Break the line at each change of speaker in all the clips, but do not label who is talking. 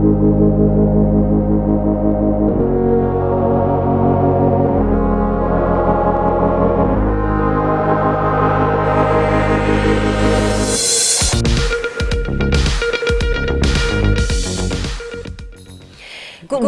Good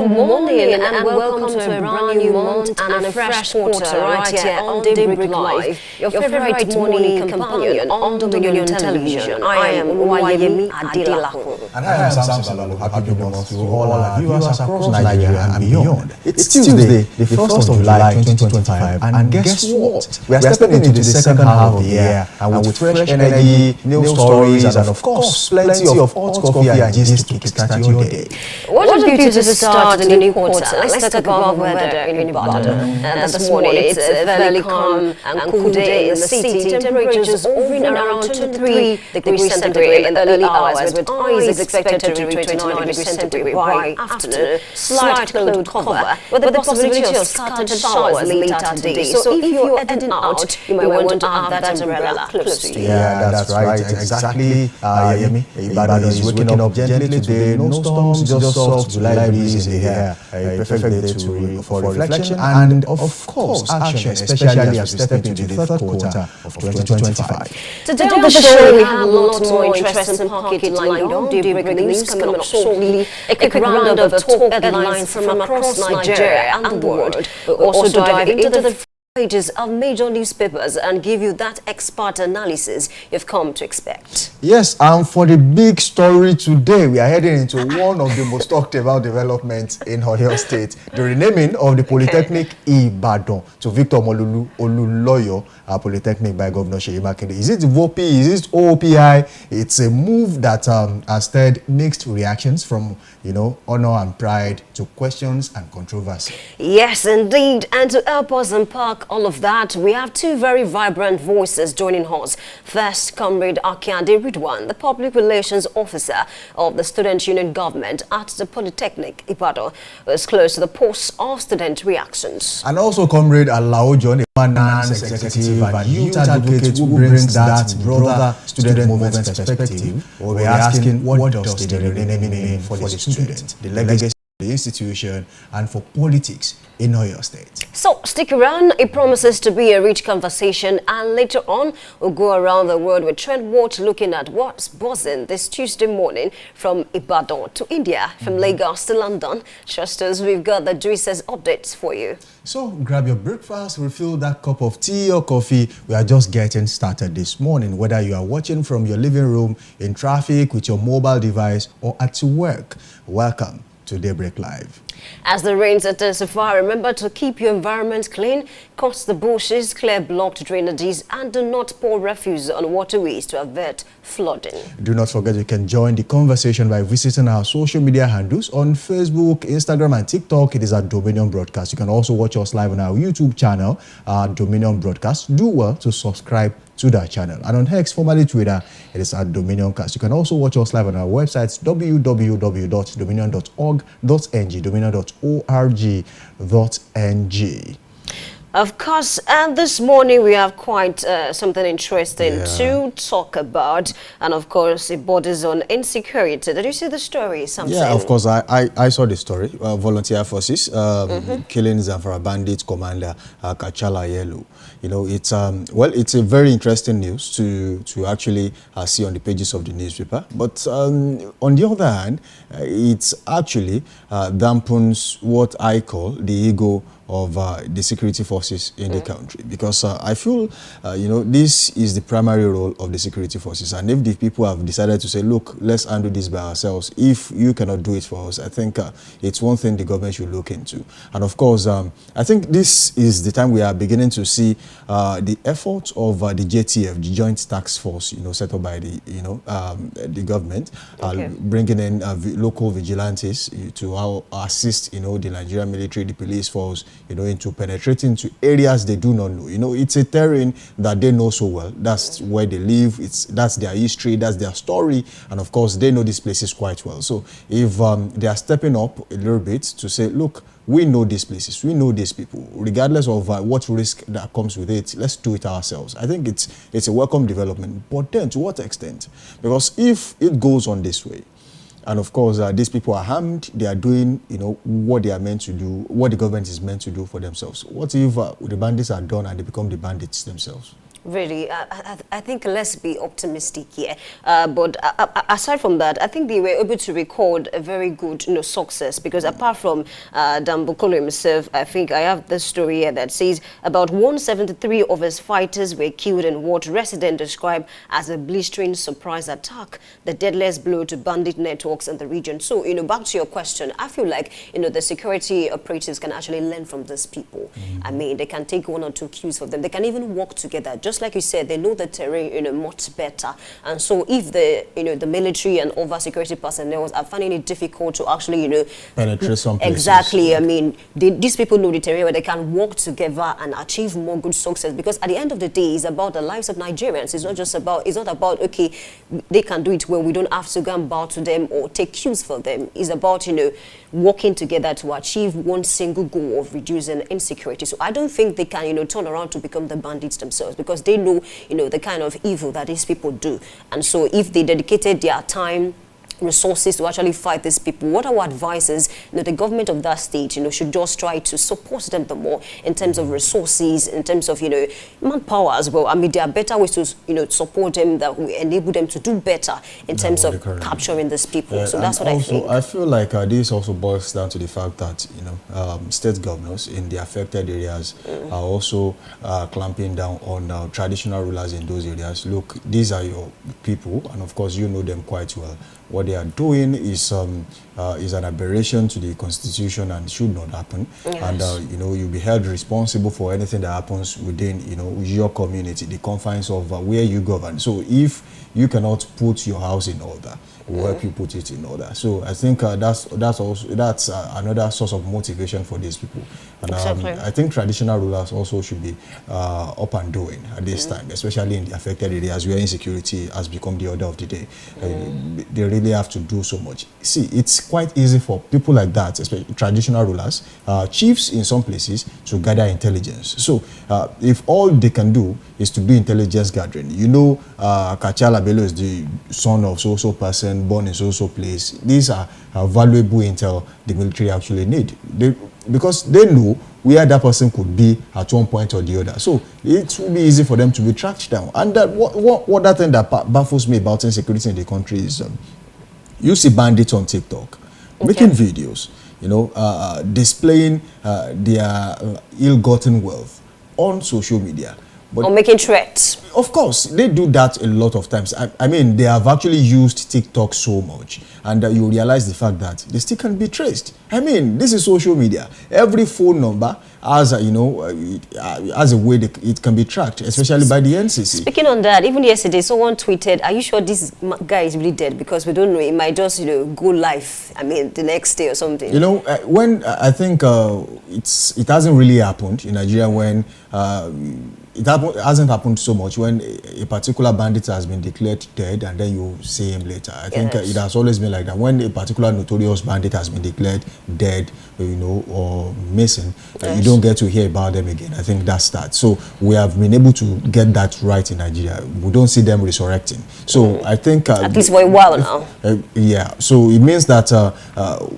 morning and welcome to a brand new month and a fresh quarter right here on Daybreak Live, your favorite morning companion on Dominion Television. I am Oluwayemi Adelakun.
And I am Samson Salalu. Happy New Month to all our viewers across Nigeria and beyond. It's Tuesday, the 1st of July 2025, and guess what? We are stepping into the second half of the year, and with fresh energy, new stories, and of course, plenty of hot coffee and gist to kickstart your day.
What a beautiful start in the new quarter. Let's talk about weather in Ibadan. This morning it's a fairly calm and cool day in the city. Temperatures hovering around 23 degrees centigrade in the early hours, with highs expected to reach 29 degrees centigrade by afternoon. Slight cloud cover with the possibility of scattered showers later today. So if you're heading out, you might want to have that umbrella close to you.
Yeah, that's right. Exactly. Yemi, Ibadan is waking up gently today. No storms, just soft July breeze in the air. A perfect day for reflection and, of course, action, especially as we step into the third quarter of 2025.
Today on the show, we have a lot more interesting pocket lined up. Daybreak news coming up shortly. A quick round of top headlines from across Nigeria and the world. We'll also dive into the pages of major newspapers and give you that expert analysis you've come to expect.
Yes, and for the big story today, we are heading into one of the most talked about developments in Oyo State, the renaming of the Polytechnic Ibadan to Victor Omololu Oluloyo Polytechnic by Governor Seyi Makinde. Is it VOPI? Is it OPI? It's a move that has stirred mixed reactions from, honor and pride to questions and controversy.
Yes, indeed. And to help us unpack all of that, we have two very vibrant voices joining us. First, Comrade Akiade Ridwan, the Public Relations Officer of the Student Union Government at the Polytechnic Ibadan, who is close to the pulse of student reactions.
And also Comrade Alao John, a finance executive and youth advocate who brings that brother student movement perspective. We're asking, what does the renaming mean for the student, the legacy, the institution, and for politics in Oyo State?
So stick around. It promises to be a rich conversation, and later on we'll go around the world with Trend Watch, looking at what's buzzing this Tuesday morning from Ibadan to India, from Lagos to London. Trust us, we've got the juiciest updates for you.
So grab your breakfast, refill that cup of tea or coffee. We are just getting started this morning, whether you are watching from your living room, in traffic, with your mobile device, or at work. Welcome to Daybreak Live.
As the rains intensify, remember to keep your environment clean, cut the bushes, clear blocked drainages, and do not pour refuse on waterways to avert flooding.
Do not forget you can join the conversation by visiting our social media handles on Facebook, Instagram, and TikTok. It is at Dominion Broadcast. You can also watch us live on our YouTube channel, Dominion Broadcast. Do well to subscribe to that channel. And on X, formerly Twitter, it is at DominionCast. You can also watch us live on our websites, www.dominion.org.ng, dominion.org.ng.
Of course, and this morning we have quite something interesting to talk about, and of course it borders on insecurity. Did you see the story? Something?
Yeah, of course, I saw the story. Volunteer forces killing Zamfara bandit commander Kachala Yelu. It's it's a very interesting news to actually see on the pages of the newspaper. But on the other hand, it's actually dampens what I call the ego of the security forces in the country, because I feel this is the primary role of the security forces, and if the people have decided to say, look, let's handle this by ourselves, if you cannot do it for us, I think it's one thing the government should look into. And of course, I think this is the time we are beginning to see the efforts of the JTF, the Joint Task Force, set up by the government, bringing in local vigilantes to assist the Nigerian military, the police force, into penetrating into areas they do not know. It's a terrain that they know so well. That's where they live. That's their history. That's their story. And of course, they know these places quite well. So if they are stepping up a little bit to say, look, we know these places, we know these people, regardless of what risk that comes with it, let's do it ourselves. I think it's a welcome development. But then, to what extent? Because if it goes on this way, And of course, these people are armed. They are doing, what they are meant to do, what the government is meant to do for themselves. What if the bandits are done and they become the bandits themselves?
Really, I think let's be optimistic here. But aside from that, I think they were able to record a very good, success, because apart from Dan Bukolo himself, I think I have this story here that says about 173 of his fighters were killed in what residents describe as a blistering surprise attack, the deadliest blow to bandit networks in the region. So, back to your question, I feel like, the security operatives can actually learn from these people. I mean, they can take one or two cues from them. They can even work together. Just like you said, they know the terrain, much better. And so if the military and other security personnel are finding it difficult to actually,
penetrate some places.
Exactly. I mean, these people know the terrain where they can work together and achieve more good success. Because at the end of the day, it's about the lives of Nigerians. It's not about, okay, they can do it well, we don't have to go and bow to them or take cues for them. It's about, working together to achieve one single goal of reducing insecurity. So I don't think they can, turn around to become the bandits themselves, because they know, the kind of evil that these people do. And so if they dedicated their time, resources to actually fight these people, what our advice is, the government of that state, should just try to support them the more in terms of resources, in terms of, manpower as well. I mean, there are better ways to, support them that will enable them to do better in terms of capturing these people. So that's what I think.
I feel like this also boils down to the fact that, state governors in the affected areas are also clamping down on traditional rulers in those areas. Look, these are your people, and of course, you know them quite well. What they are doing is an aberration to the constitution and should not happen. Yes. And you'll be held responsible for anything that happens within your community, the confines of where you govern. So if you cannot put your house in order, we'll help you put it in order. So I think that's another source of motivation for these people. And exactly. I think traditional rulers also should be up and doing at this time, especially in the affected areas where insecurity has become the order of the day. They really have to do so much. See, it's quite easy for people like that, especially traditional rulers, chiefs in some places, to gather intelligence. So if all they can do is to do intelligence gathering, Kachala Bello is the son of so-so person, born in so-so place. These are valuable intel the military actually need. Because they know where that person could be at one point or the other. So it will be easy for them to be tracked down. And what that thing that baffles me about insecurity in the country is you see bandits on TikTok making videos, displaying their ill-gotten wealth on social media.
But or making threats.
Of course, they do that a lot of times. I mean, they have actually used TikTok so much, and you realize the fact that they still can be traced. I mean, this is social media. Every phone number has a, has a way it can be tracked, especially by the NCC.
Speaking on that, even yesterday, someone tweeted, "Are you sure this guy is really dead? Because we don't know. It might just, go live. I mean, the next day or something."
When I think it hasn't really happened in Nigeria when. It hasn't happened so much when a particular bandit has been declared dead and then you see him later. I think it has always been like that. When a particular notorious bandit has been declared dead, or missing, you don't get to hear about them again. I think that's that. So we have been able to get that right in Nigeria. We don't see them resurrecting. So I think...
at least for a while now.
Yeah. So it means that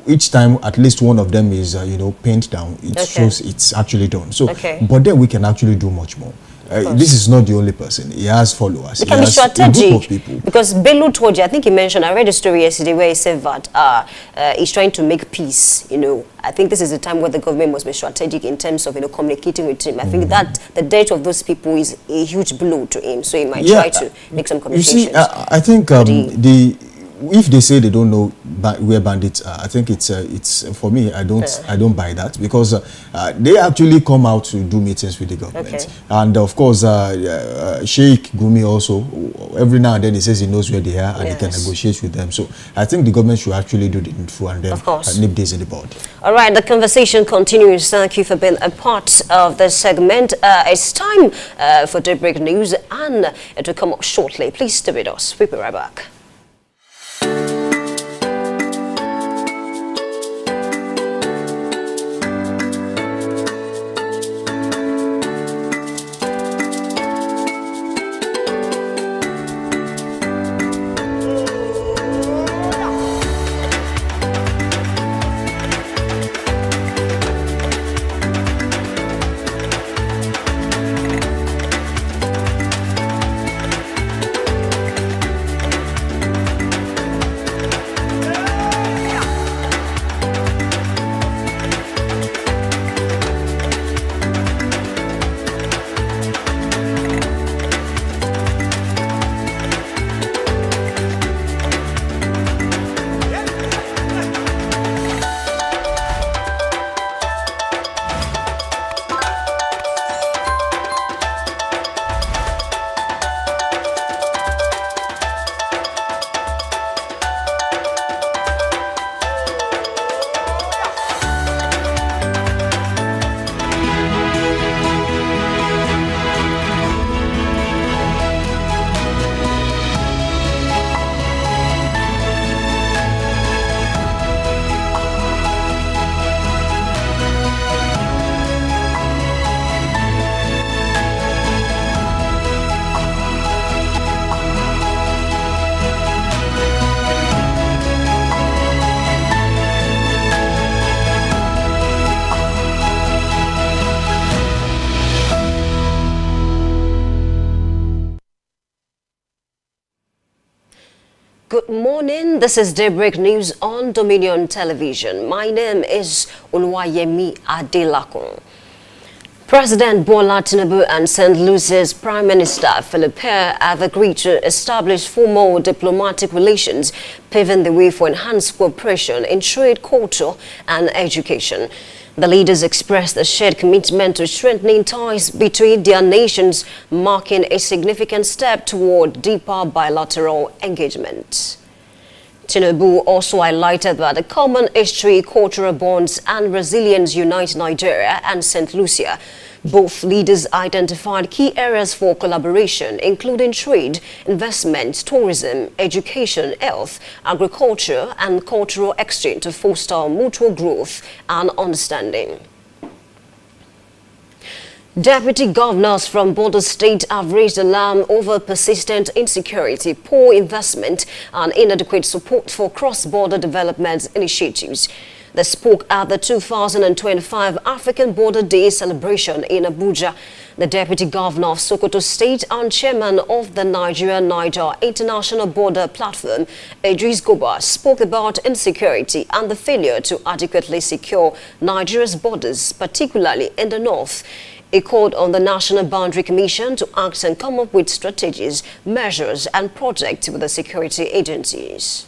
each time at least one of them is, pinned down, it shows it's actually done. So, but then we can actually do much more. This is not the only person. He has followers.
It can be strategic. Because Bello told you, I think he mentioned, I read a story yesterday where he said that he's trying to make peace. I think this is the time where the government must be strategic in terms of communicating with him. I think that the death of those people is a huge blow to him. So he might try to make some communications.
You see, I think if they say they don't know where bandits are, I think it's for me. I don't buy that, because they actually come out to do meetings with the government, and of course Sheikh Gumi also every now and then he says he knows where they are and he can negotiate with them. So I think the government should actually do the needful and then nip this in the bud.
All right, the conversation continues. Thank you for being a part of this segment. It's time for Daybreak News, and it will come up shortly. Please stay with us. We'll be right back. Good morning. This is Daybreak News on Dominion Television. My name is Oluwayemi Adelakun. President Bola Tinubu and St. Lucia's Prime Minister Philip Pair have agreed to establish formal diplomatic relations, paving the way for enhanced cooperation in trade, culture and education. The leaders expressed a shared commitment to strengthening ties between their nations, marking a significant step toward deeper bilateral engagement. Tinubu also highlighted that the common history, cultural bonds and resilience unite Nigeria and St. Lucia. Both leaders identified key areas for collaboration, including trade, investment, tourism, education, health, agriculture, and cultural exchange to foster mutual growth and understanding. Deputy governors from border states have raised alarm over persistent insecurity, poor investment, and inadequate support for cross-border development initiatives. They spoke at the 2025 African Border Day celebration in Abuja. The Deputy Governor of Sokoto State and Chairman of the Nigeria-Niger International Border Platform, Idris Goba, spoke about insecurity and the failure to adequately secure Nigeria's borders, particularly in the north. He called on the National Boundary Commission to act and come up with strategies, measures and projects with the security agencies.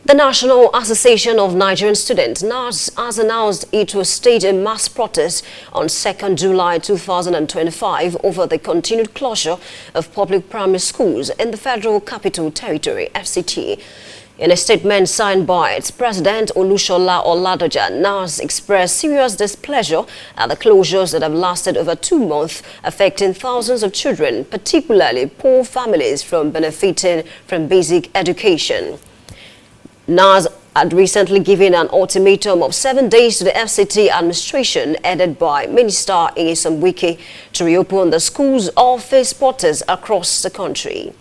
The National Association of Nigerian Students (NAS) has announced it will stage a mass protest on 2nd July 2025 over the continued closure of public primary schools in the Federal Capital Territory, FCT. In a statement signed by its president, Olushola Oladoja, NAS expressed serious displeasure at the closures that have lasted over 2 months, affecting thousands of children, particularly poor families, from benefiting from basic education. NAS had recently given an ultimatum of 7 days to the FCT administration, headed by Minister Nyesom Wike, to reopen the schools or face protests across the country.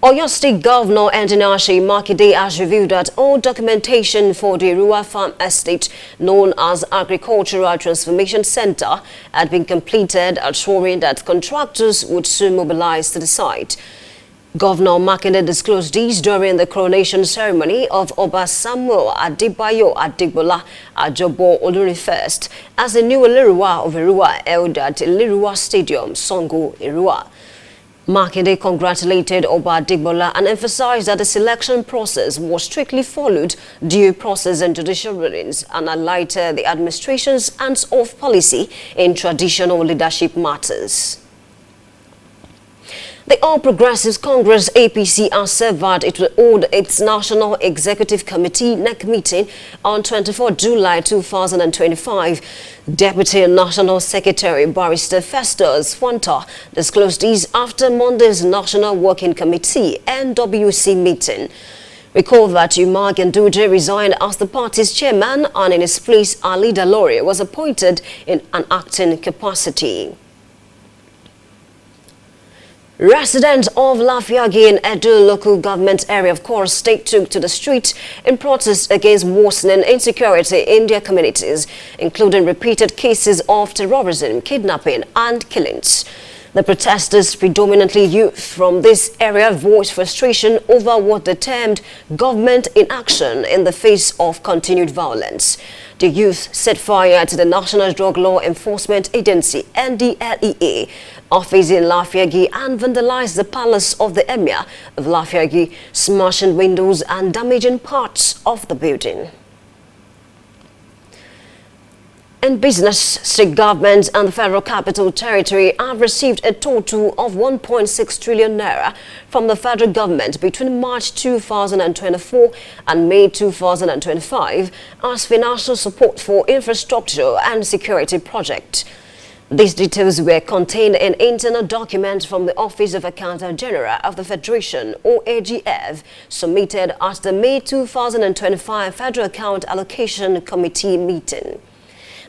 Oyo State Governor Engineer Seyi Makinde has revealed that all documentation for the Irua Farm Estate, known as Agricultural Transformation Center, had been completed, assuring that contractors would soon mobilize to the site. Governor Makinde disclosed these during the coronation ceremony of Oba Samuel Adebayo Adegbola Ajobo Olori First as the new Ileriwa of Irua held at Ileriwa Stadium, Songo, Irua. Makinde congratulated Oba Adegbola and emphasized that the selection process was strictly followed, due process and judicial rulings, and highlighted the administration's hands-off policy in traditional leadership matters. The All Progressives Congress (APC) has said that it will hold its National Executive Committee NEC meeting on 24 July 2025. Deputy National Secretary Barrister Festus Fanta disclosed these after Monday's National Working Committee (NWC) meeting. Recall that Umar Ganduje resigned as the party's chairman, and in his place Ali Dalori was appointed in an acting capacity. Residents of Lafiagi in Edo local government area of Kwara State took to the street in protest against worsening insecurity in their communities, including repeated cases of terrorism, kidnapping and killings. The protesters, predominantly youth from this area, voiced frustration over what they termed government inaction in the face of continued violence. The youth set fire to the National Drug Law Enforcement Agency (NDLEA) office in Lafiagi and vandalized the palace of the Emir of Lafiagi, smashing windows and damaging parts of the building. In business, state governments and the Federal Capital Territory have received a total of 1.6 trillion naira from the federal government between March 2024 and May 2025 as financial support for infrastructure and security projects. These details were contained in internal documents from the Office of Accountant General of the Federation, OAGF, submitted at the May 2025 Federal Account Allocation Committee meeting.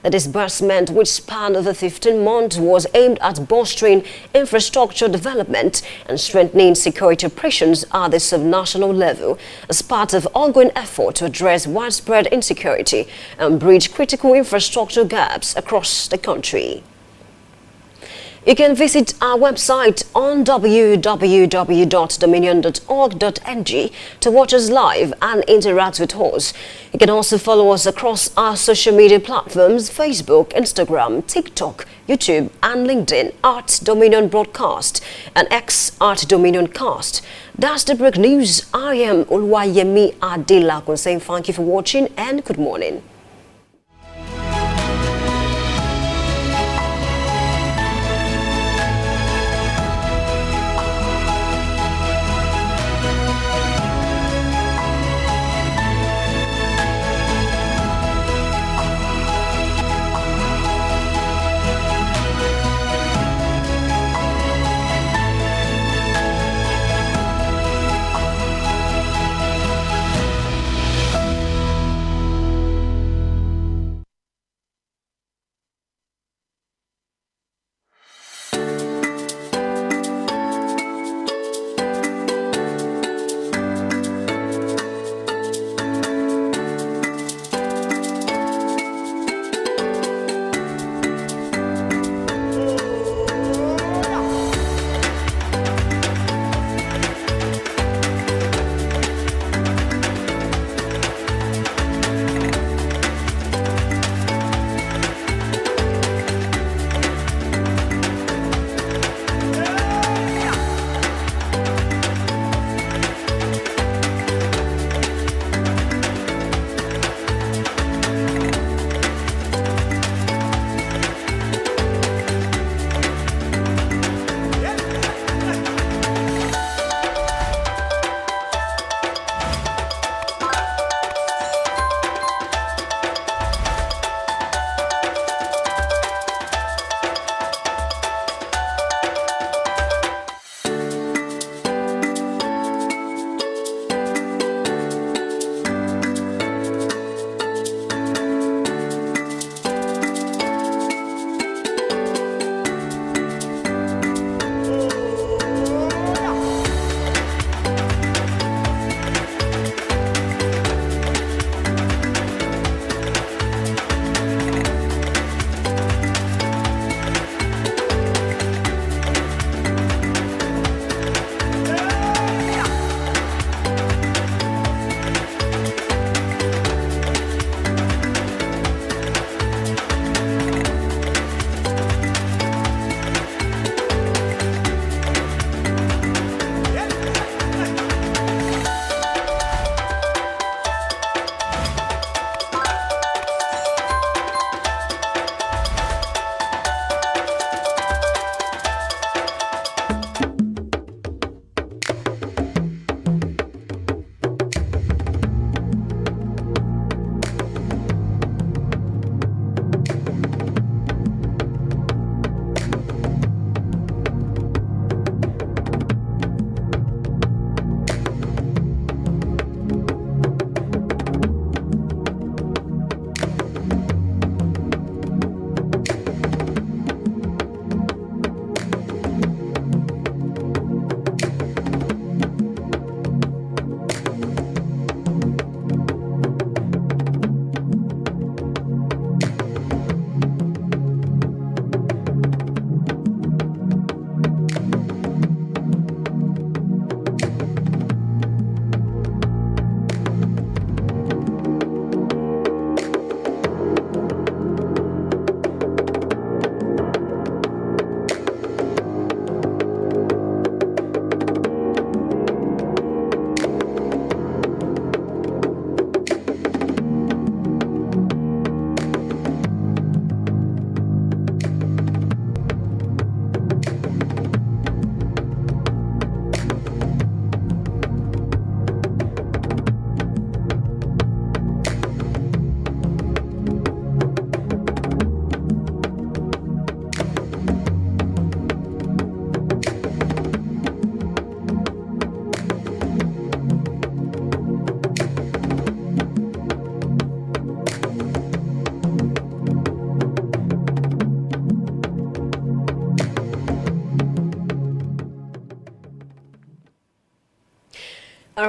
The disbursement, which spanned over 15 months, was aimed at bolstering infrastructure development and strengthening security operations at the subnational level as part of ongoing effort to address widespread insecurity and bridge critical infrastructure gaps across the country. You can visit our website on www.dominion.org.ng to watch us live and interact with us. You can also follow us across our social media platforms, Facebook, Instagram, TikTok, YouTube and LinkedIn at Dominion Broadcast and X at Dominion Cast. That's the break news. I am Oluwayemi Adelakun saying thank you for watching and good morning.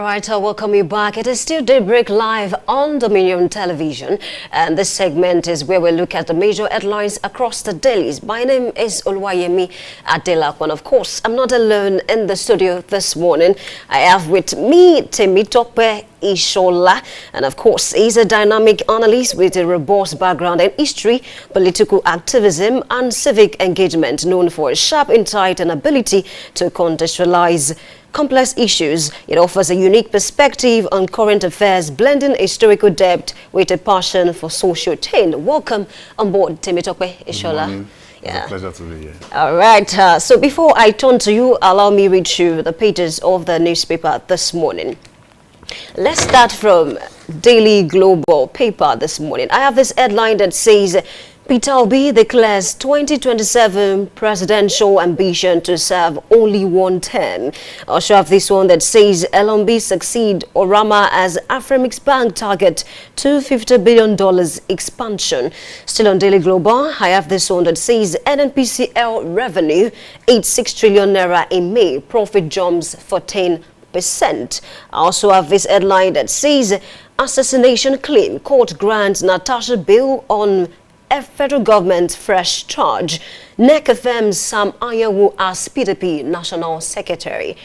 right, I welcome you back. It is still Daybreak Live on Dominion Television, and this segment is where we look at the major headlines across the dailies. My name is Oluwayemi Adelakwan. Of course, I'm not alone in the studio this morning. I have with me Temitope Ishola, and of course, he's a dynamic analyst with a robust background in history, political activism, and civic engagement, known for his sharp insight and ability to contextualize complex issues. It offers a unique perspective on current affairs, blending historical depth with a passion for social change. Welcome on board, Temitope Ishola.
Yeah. It's a pleasure to be here.
All right. So before I turn to you, allow me read you the pages of the newspaper this morning. Let's start from Daily Global paper this morning. I have this headline that says, Peter Obi declares 2027 presidential ambition to serve only one term. I also have this one that says LMB succeed Orama as Afremix Bank target $250 billion expansion. Still on Daily Global, I have this one that says NNPCL revenue 86 trillion naira in May, profit jumps 14%. I also have this headline that says assassination claim, court grants Natasha bail on federal government fresh charge. NEC affirms Sam Anyanwu as PDP National Secretary.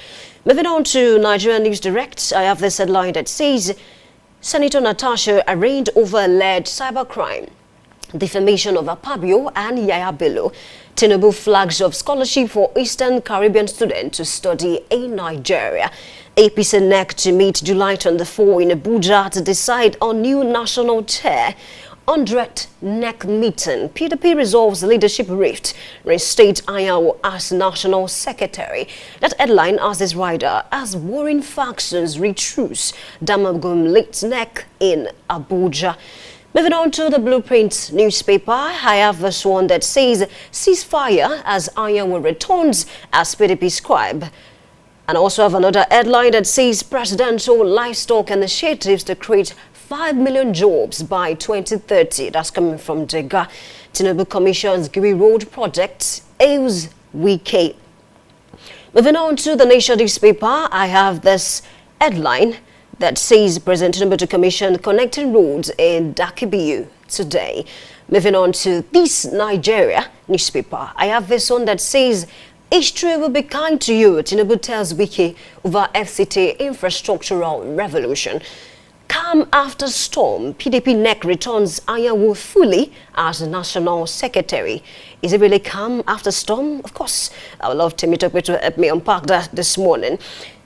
Moving on to Nigerian News Direct, I have this headline that says Senator Natasha arraigned over alleged cybercrime, defamation of Akpabio and Yaya Bello. Tinubu flags of scholarship for Eastern Caribbean students to study in Nigeria. APC NEC to meet July 24 in Abuja to decide on new national chair. 100th NEC meeting. PDP resolves leadership rift. Reinstate Anyanwu as National Secretary. That headline as this rider as warring factions retruce. Damagum leads NEC in Abuja. Moving on to the Blueprint newspaper, I have this one that says ceasefire as Anyanwu returns as PDP scribe. And also have another headline that says presidential livestock initiatives to create 5 million jobs by 2030. That's coming from Jega. Tinubu commissions Giri Road project, Ails Wike. Moving on to the Nation newspaper, I have this headline that says President Tinubu to commission connecting roads in Dakibiu today. Moving on to this Nigeria newspaper, I have this one that says history will be kind to you. Tinubu tells Wike over FCT infrastructural revolution. Calm after storm, PDP NEC returns Anyanwu fully as National Secretary. Is it really calm after storm? Of course, I would love Temitope to help me unpack that this morning.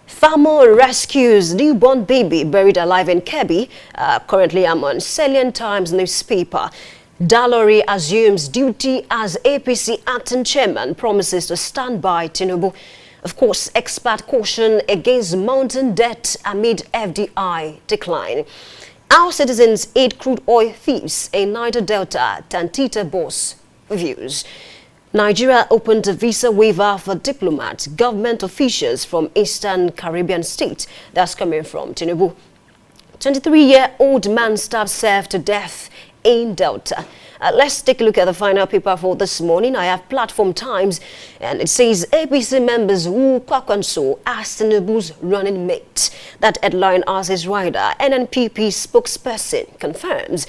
Farmer rescues newborn baby buried alive in Kebbi. Currently, I'm on Salient Times newspaper. Dalori assumes duty as APC acting chairman, promises to stand by Tinubu. Of course, expert caution against mounting debt amid FDI decline. Our citizens aid crude oil thieves in Niger Delta, Tantita boss views. Nigeria opened a visa waiver for diplomats, government officials from Eastern Caribbean states. That's coming from Tinubu. 23-year-old man stabbed served to death in Delta. Let's take a look at the final paper for this morning. I have Platform Times, and it says APC members woo Kwakwanso as Tinubu's running mate. That headline as his rider, NNPP spokesperson confirms.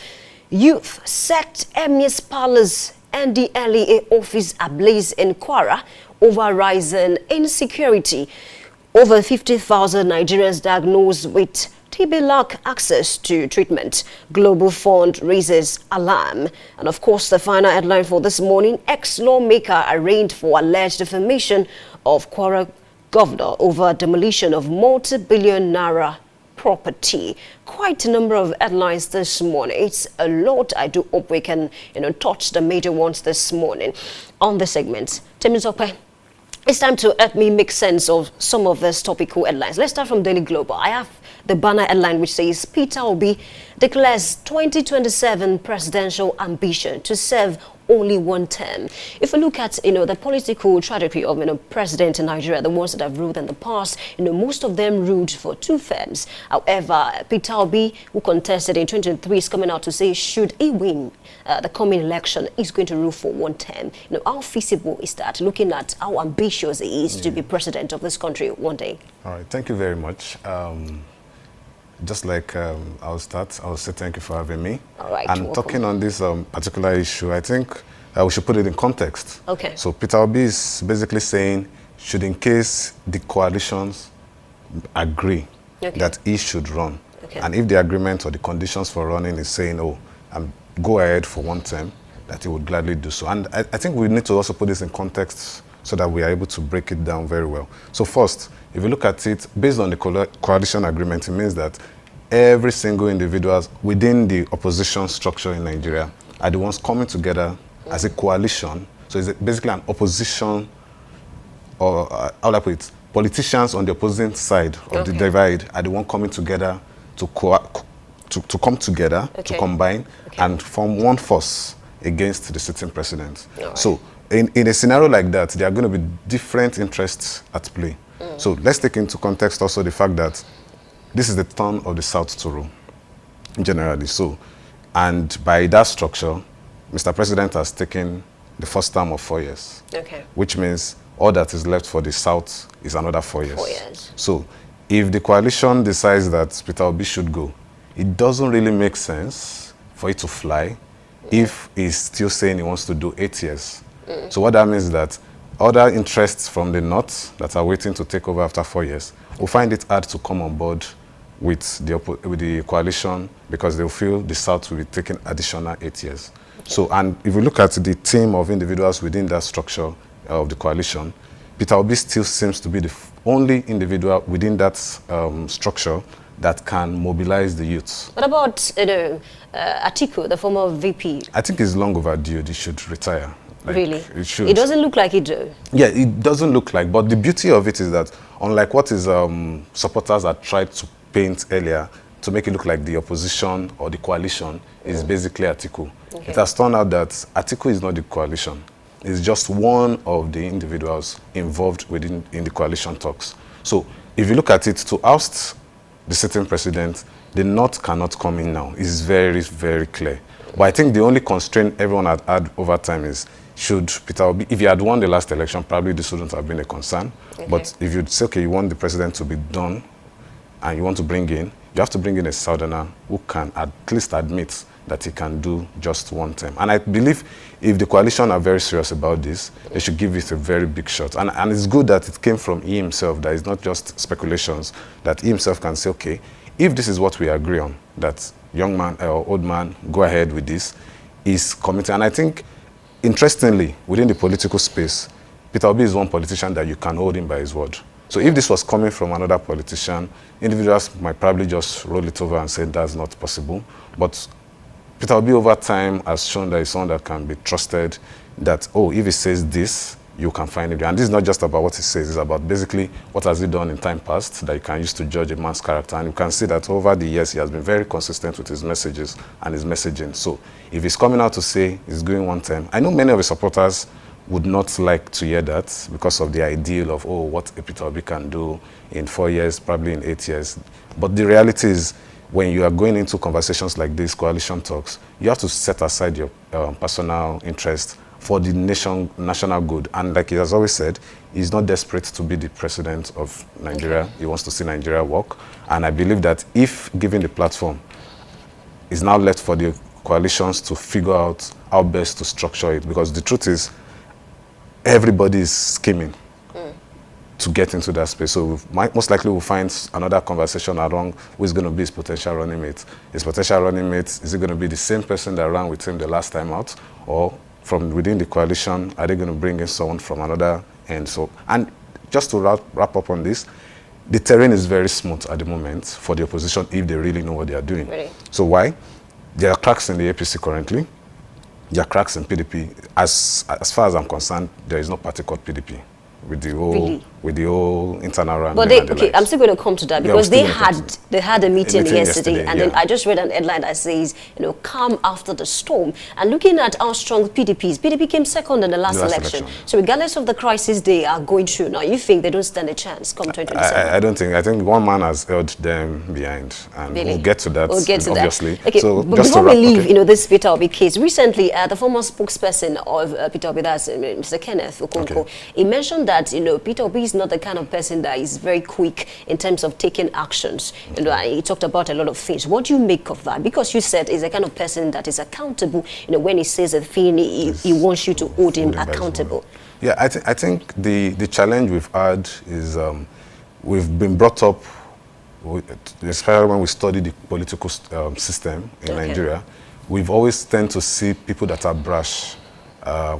Youth set Emir's Palace NDLEA office ablaze in Kwara over rising insecurity. Over 50,000 Nigerians diagnosed with TB lack access to treatment. Global Fund raises alarm. And of course, the final headline for this morning, ex-lawmaker arraigned for alleged defamation of Kwara governor over demolition of multi-billion naira property. Quite a number of headlines this morning. It's a lot. I do hope we can, touch the major ones this morning on the segment. Temitope, it's time to help me make sense of some of these topical headlines. Let's start from Daily Global. I have the banner headline which says Peter Obi declares 2027 presidential ambition to serve only one term. If we look at, the political trajectory of, president in Nigeria, the ones that have ruled in the past, most of them ruled for 2 terms. However, Peter Obi, who contested in 2023, is coming out to say should he win the coming election, he's going to rule for 1 term. How feasible is that, looking at how ambitious he is to be president of this country one day?
All right, thank you very much. just like I'll start, I'll say thank you for having me.
All right,
and
welcome.
talking on this particular issue, I think we should put it in context.
Okay.
So Peter Obi is basically saying, should in case the coalitions agree that he should run, and if the agreement or the conditions for running is saying, oh, go ahead for one term, that he would gladly do so. And I think we need to also put this in context so that we are able to break it down very well. So first, if you look at it, based on the coalition agreement, it means that every single individual within the opposition structure in Nigeria are the ones coming together as a coalition. So it's basically an opposition, or how do I put it, politicians on the opposing side of the divide are the ones coming together to come together, to combine and form one force against the sitting president. Right. So in a scenario like that, there are going to be different interests at play. So let's take into context also the fact that this is the turn of the South to rule, generally. So, and by that structure, Mr. President has taken the first term of 4 years, which means all that is left for the South is another 4 years.
4 years.
So if the coalition decides that Peter Obi should go, it doesn't really make sense for it to fly if he's still saying he wants to do 8 years. So what that means is that other interests from the North that are waiting to take over after 4 years will find it hard to come on board with the coalition because they'll feel the South will be taking additional 8 years. So, and if we look at the team of individuals within that structure of the coalition, Peter Obi still seems to be the only individual within that structure that can mobilize the youth.
What about Atiku, the former VP?
I think it's long overdue. They should retire. Like,
really?
It should.
It doesn't look like it, do.
Yeah, it doesn't look like. But the beauty of it is that, unlike what his supporters had tried to paint earlier, to make it look like the opposition or the coalition is basically Atiku. It has turned out that Atiku is not the coalition. It's just one of the individuals involved in the coalition talks. So if you look at it, to oust the sitting president, the North cannot come in now. It's very, very clear. But I think the only constraint everyone had over time is, should Peter Obi, if he had won the last election, probably this wouldn't have been a concern. But if you'd say, okay, you want the president to be done and you want to bring in, you have to bring in a Southerner who can at least admit that he can do just one term. And I believe if the coalition are very serious about this, they should give it a very big shot. And it's good that it came from he himself, that it's not just speculations, that he himself can say, okay, if this is what we agree on, that young man or old man, go ahead with this, is committed. And I think, interestingly, within the political space, Peter Obi is one politician that you can hold him by his word. So if this was coming from another politician, individuals might probably just roll it over and say that's not possible. But Peter Obi over time has shown that he's someone that can be trusted, that, oh, if he says this, you can find it. And this is not just about what he says, it's about basically what has he done in time past that you can use to judge a man's character. And you can see that over the years, he has been very consistent with his messages and his messaging. So if he's coming out to say he's going one term, I know many of his supporters would not like to hear that because of the ideal of, oh, what a Peter Obi can do in 4 years, probably in 8 years. But the reality is, when you are going into conversations like this, coalition talks, you have to set aside your personal interest for the national good. And like he has always said, he's not desperate to be the president of Nigeria. He wants to see Nigeria work. And I believe that if given the platform, it's now left for the coalitions to figure out how best to structure it. Because the truth is, everybody is scheming to get into that space. So most likely we'll find another conversation around who is going to be his potential running mate. His potential running mate, is it going to be the same person that ran with him the last time out? Or from within the coalition, are they going to bring in someone from another end? So, and just to wrap up on this, the terrain is very smooth at the moment for the opposition if they really know what they are doing. Really? So why? There are cracks in the APC currently. There are cracks in PDP. As far as I'm concerned, there is no party called PDP. With the whole internal run.
But I'm still going to come to that because they had a meeting yesterday, and then I just read an headline that says, calm after the storm. And looking at how strong PDP came second in the last election. So regardless of the crisis they are going through now, you think they don't stand a chance come 2027?
I don't think. I think one man has held them behind, and we'll get to that. Obviously.
Okay, so but before we leave, this Peter Obi case, recently the former spokesperson of Peter Obi, that's Mr. Kenneth Okonkwo, he mentioned that Peter Obi's is not the kind of person that is very quick in terms of taking actions. You know, he talked about a lot of things. What do you make of that? Because you said he's a kind of person that is accountable. You know, when he says a thing, he wants you to hold him accountable.
Yeah, I think the challenge we've had is we've been brought up, especially when we study the political system in Nigeria, we've always tend to see people that are brash,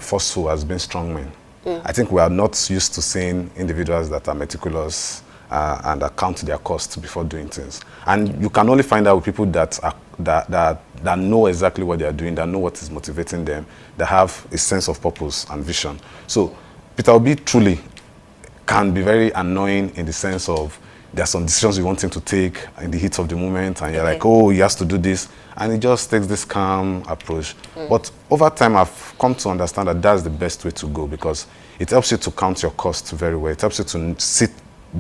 forceful as being strongmen. I think we are not used to seeing individuals that are meticulous and account their costs before doing things. And you can only find out with people that know exactly what they are doing, that know what is motivating them, that have a sense of purpose and vision. So Peter Obi truly can be very annoying in the sense of there are some decisions you want him to take in the heat of the moment, and you're like, oh, he has to do this, and he just takes this calm approach. But over time, I've come to understand that that's the best way to go, because it helps you to count your costs very well. It helps you to sit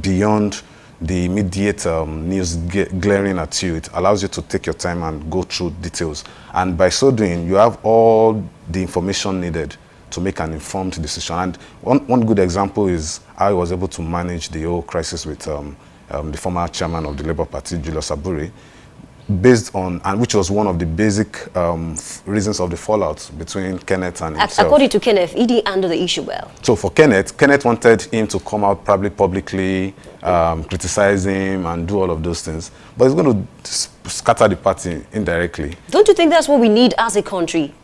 beyond the immediate news glaring at you. It allows you to take your time and go through details. And by so doing, you have all the information needed to make an informed decision. And one good example is how he was able to manage the whole crisis with the former chairman of the Labour Party, Julius Abure, based on, and which was one of the basic reasons of the fallout between Kenneth and himself.
According to Kenneth, he didn't handle the issue well.
So for Kenneth wanted him to come out probably publicly, criticize him and do all of those things. But he's going to scatter the party indirectly.
Don't you think that's what we need as a country?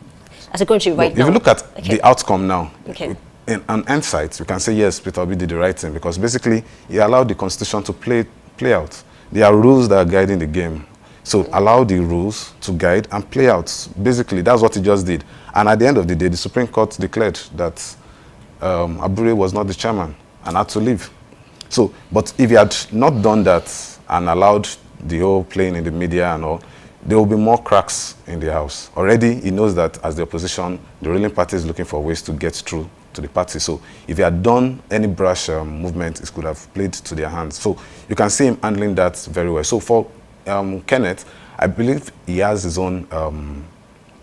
Right now?
If you look at the outcome now, in hindsight, you can say, yes, Peter Obi did the right thing, because basically he allowed the constitution to play out. There are rules that are guiding the game. So allow the rules to guide and play out. Basically, that's what he just did. And at the end of the day, the Supreme Court declared that Abure was not the chairman and had to leave. So, but if he had not done that and allowed the whole playing in the media and all, there will be more cracks in the house. Already, he knows that as the opposition, the ruling party is looking for ways to get through to the party. So if he had done any brash movement, it could have played to their hands. So you can see him handling that very well. So for Kenneth, I believe he has his own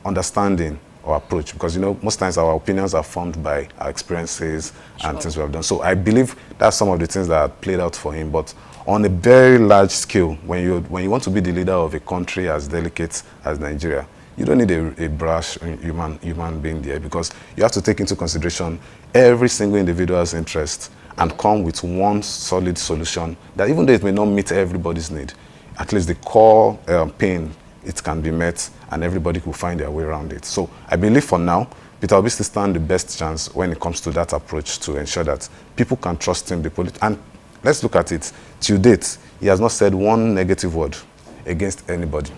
understanding or approach, because, you know, most times our opinions are formed by our experiences and things we have done. So I believe that's some of the things that played out for him. But on a very large scale, when you want to be the leader of a country as delicate as Nigeria, you don't need a brash human being there, because you have to take into consideration every single individual's interest and come with one solid solution that, even though it may not meet everybody's need, at least the core pain, it can be met and everybody will find their way around it. So I believe for now, Peter Obi still stands the best chance when it comes to that approach to ensure that people can trust him. And let's look at it. To date, he has not said one negative word against anybody.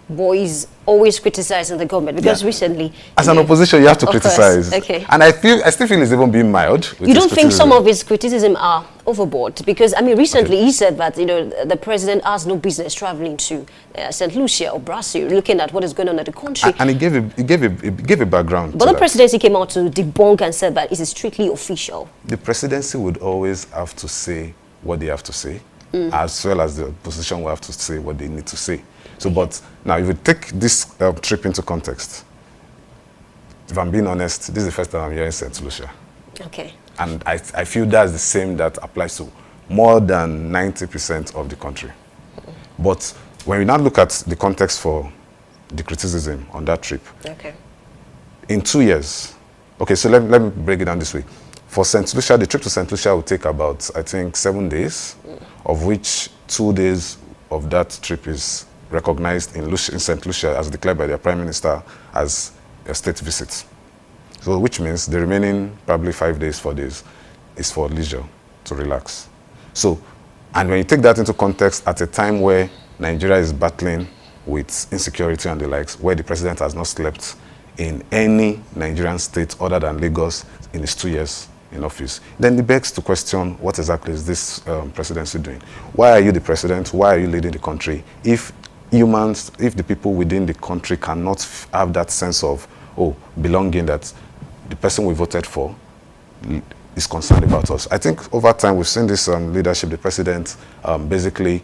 Boys always criticizing the government, because recently,
as an opposition, you have to criticize.
Okay.
And I still feel he's even being mild.
You don't think some of his criticism are overboard? Because I mean, recently he said that, you know, the president has no business traveling to St. Lucia or Brazil, looking at what is going on in the country.
And he gave a background.
But the presidency came out to debunk and said that it is strictly official.
The presidency would always have to say what they have to say, as well as the opposition will have to say what they need to say. So, but now, if you take this trip into context, if I'm being honest, this is the first time I'm hearing St. Lucia.
Okay.
And I feel that's the same that applies to more than 90% of the country. But when we now look at the context for the criticism on that trip, in 2 years, so let me break it down this way. For St. Lucia, the trip to St. Lucia will take about, I think, 7 days, of which 2 days of that trip is recognized in St. Lucia, as declared by their Prime Minister, as a state visit. So, which means the remaining probably 5 days, 4 days, is for leisure, to relax. So, and when you take that into context at a time where Nigeria is battling with insecurity and the likes, where the president has not slept in any Nigerian state other than Lagos in his 2 years in office, then it begs to question, what exactly is this presidency doing? Why are you the president? Why are you leading the country? If the people within the country cannot have that sense of belonging, that the person we voted for is concerned about us. I think over time we've seen this leadership, the president, basically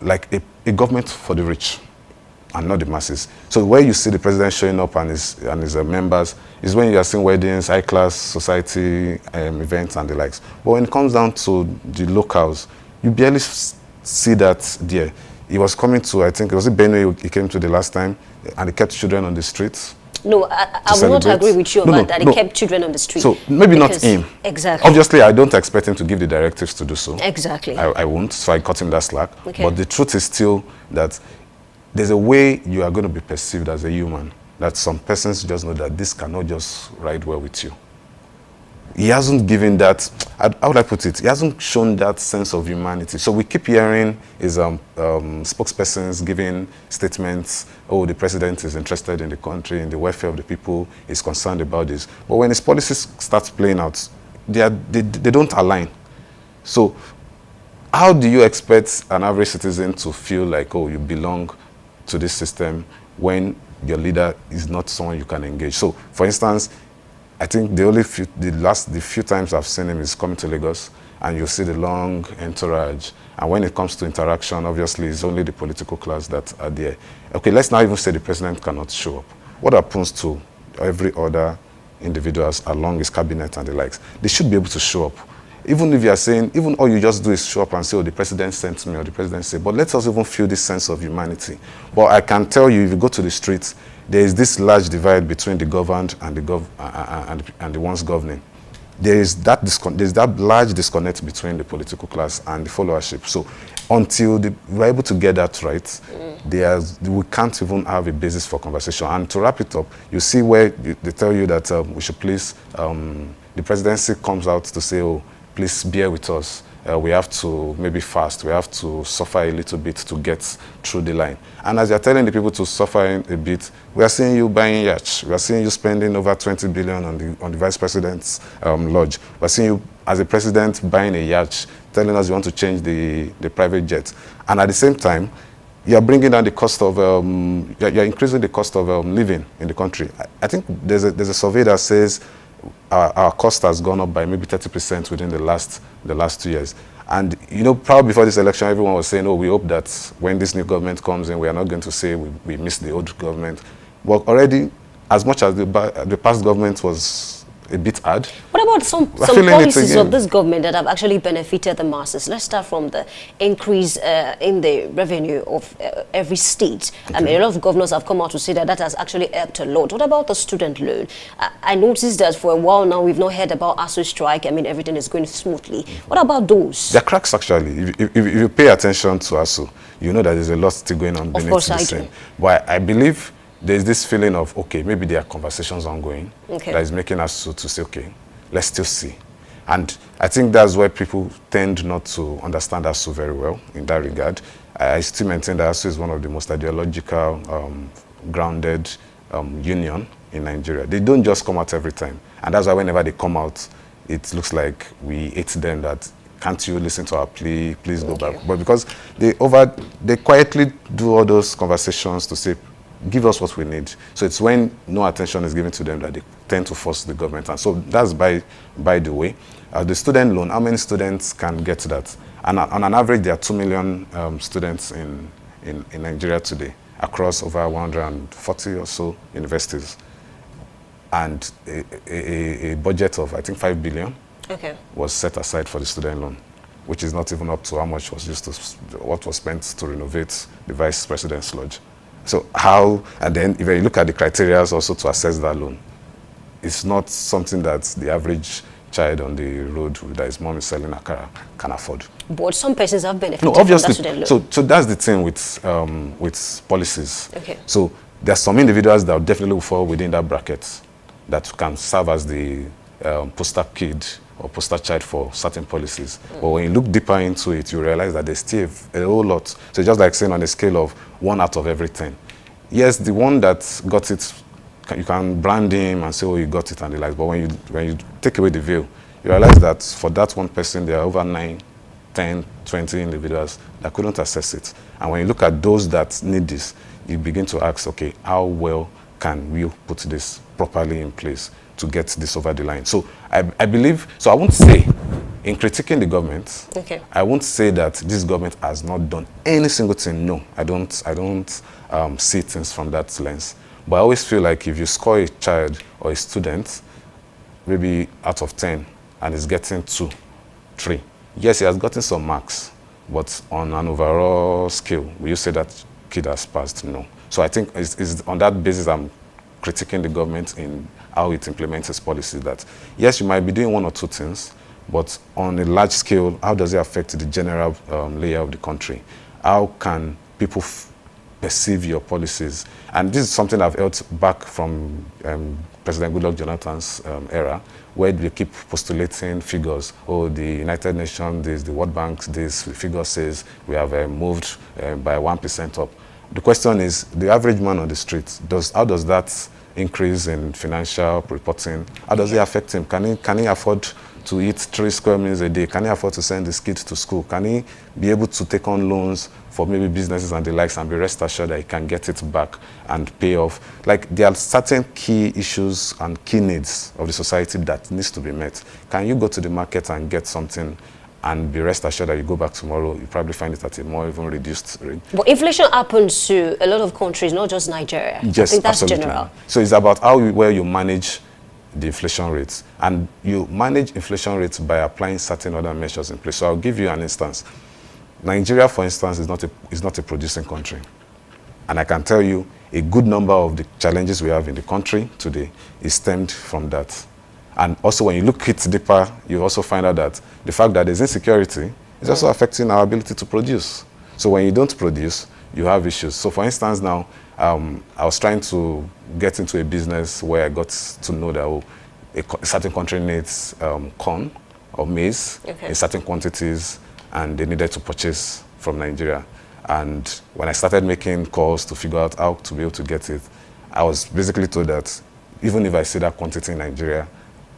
like a government for the rich. and not the masses. So where you see the president showing up and his members is when you are seeing weddings, high-class society events and the likes. But when it comes down to the locals, you barely see that there. He was coming to, I think, was it Benue he came to the last time, and he kept children on the streets.
No, I will not agree with you about that. He kept children on the street.
So maybe not him.
Exactly.
Obviously, I don't expect him to give the directives to do so.
Exactly.
I won't, so I cut him that slack.
Okay.
But the truth is still that there's a way you are going to be perceived as a human, that some persons just know that this cannot just ride well with you. He hasn't given that, how would I put it? He hasn't shown that sense of humanity. So we keep hearing his spokespersons giving statements, oh, the president is interested in the country, in the welfare of the people, he's concerned about this. But when his policies start playing out, they don't align. So how do you expect an average citizen to feel like, oh, you belong to this system when your leader is not someone you can engage? So, for instance, I think the few times I've seen him is coming to Lagos, and you see the long entourage. And when it comes to interaction, obviously, it's only the political class that are there. Okay, let's not even say the president cannot show up. What happens to every other individuals along his cabinet and the likes? They should be able to show up. Even if you are saying, even all you just do is show up and say, oh, the president sent me, or the president said, but let us even feel this sense of humanity. But I can tell you, if you go to the streets, there is this large divide between the governed and the ones governing. There is that large disconnect between the political class and the followership. So until we're able to get that right, we can't even have a basis for conversation. And to wrap it up, you see where they tell you that we should please, the presidency comes out to say, oh, please bear with us. We have to maybe fast. We have to suffer a little bit to get through the line. And as you're telling the people to suffer a bit, we are seeing you buying yachts. We are seeing you spending over 20 billion on the vice president's lodge. We are seeing you, as a president, buying a yacht, telling us you want to change the private jet. And at the same time, you are bringing down the cost of, you're increasing the cost of living in the country. I think there's a survey that says our cost has gone up by maybe 30% within the last 2 years. And, you know, probably before this election, everyone was saying, oh, we hope that when this new government comes in, we are not going to say we miss the old government. But already, as much as the past government was a bit hard.
What about some policies of this government that have actually benefited the masses? Let's start from the increase in the revenue of every state. Okay. I mean, a lot of governors have come out to say that has actually helped a lot. What about the student loan? I noticed that for a while now, we've not heard about ASU strike. I mean, everything is going smoothly. What about those?
There are cracks, actually. If you pay attention to ASU, you know that there's a lot still going on beneath the scene. But I believe there's this feeling of, okay, maybe there are conversations ongoing that is making us to say, okay, let's still see. And I think that's why people tend not to understand ASU very well in that regard. I still maintain that ASU is one of the most ideological, grounded union in Nigeria. They don't just come out every time. And that's why whenever they come out, it looks like we hate them, that can't you listen to our plea, please go back. But because they quietly do all those conversations to say, give us what we need. So it's when no attention is given to them that they tend to force the government. And so that's by the way. The student loan, how many students can get that? And on an average, there are 2 million students in Nigeria today across over 140 or so universities. And a budget of, I think, 5 billion was set aside for the student loan, which is not even up to how much was used to, what was spent to renovate the vice president's lodge. So how, and then if you look at the criteria also to assess that loan, it's not something that the average child on the road that his mom is selling akara can afford.
But some persons have benefited
from that
student loan.
So that's the thing with policies.
Okay.
So there are some individuals that will definitely fall within that bracket that can serve as the poster kid or poster child for certain policies. But when you look deeper into it, you realize that there's still a whole lot. So just like saying on a scale of 1 out of every 10. Yes, the one that got it, you can brand him and say, oh, you got it and the like. But when you take away the veil, you realize that for that one person, there are over 9, 10, 20 individuals that couldn't access it. And when you look at those that need this, you begin to ask, okay, how well can we put this properly in place to get this over the line? So I believe, so I won't say in critiquing the government, I won't say that this government has not done any single thing. No, I don't see things from that lens. But I always feel like if you score a child or a student, maybe out of 10, and is getting 2, 3, yes, he has gotten some marks, but on an overall scale, will you say that kid has passed? No. So I think it's on that basis I'm critiquing the government in how it implements its policies, that yes, you might be doing 1 or 2 things, but on a large scale, how does it affect the general layer of the country? How can people perceive your policies? And this is something I've held back from President Goodluck Jonathan's era, where they keep postulating figures. Oh, the United Nations, this, the World Bank, this figure says we have moved by 1% up. The question is, the average man on the street, how does that increase in financial reporting, how does it affect him? Can he afford to eat 3 square meals a day? Can he afford to send his kids to school? Can he be able to take on loans for maybe businesses and the likes and be rest assured that he can get it back and pay off? Like, there are certain key issues and key needs of the society that needs to be met. Can you go to the market and get something and be rest assured that you go back tomorrow, you probably find it at a more even reduced rate?
But inflation happens to a lot of countries, not just Nigeria.
Yes,
I think that's
absolutely.
general.
So it's about where you manage the inflation rates. And you manage inflation rates by applying certain other measures in place. So I'll give you an instance. Nigeria, for instance, is not a producing country. And I can tell you a good number of the challenges we have in the country today is stemmed from that. And also, when you look it deeper, you also find out that the fact that there's insecurity is also affecting our ability to produce. So when you don't produce, you have issues. So for instance now, I was trying to get into a business where I got to know that a certain country needs corn or maize in certain quantities, and they needed to purchase from Nigeria. And when I started making calls to figure out how to be able to get it, I was basically told that even if I see that quantity in Nigeria,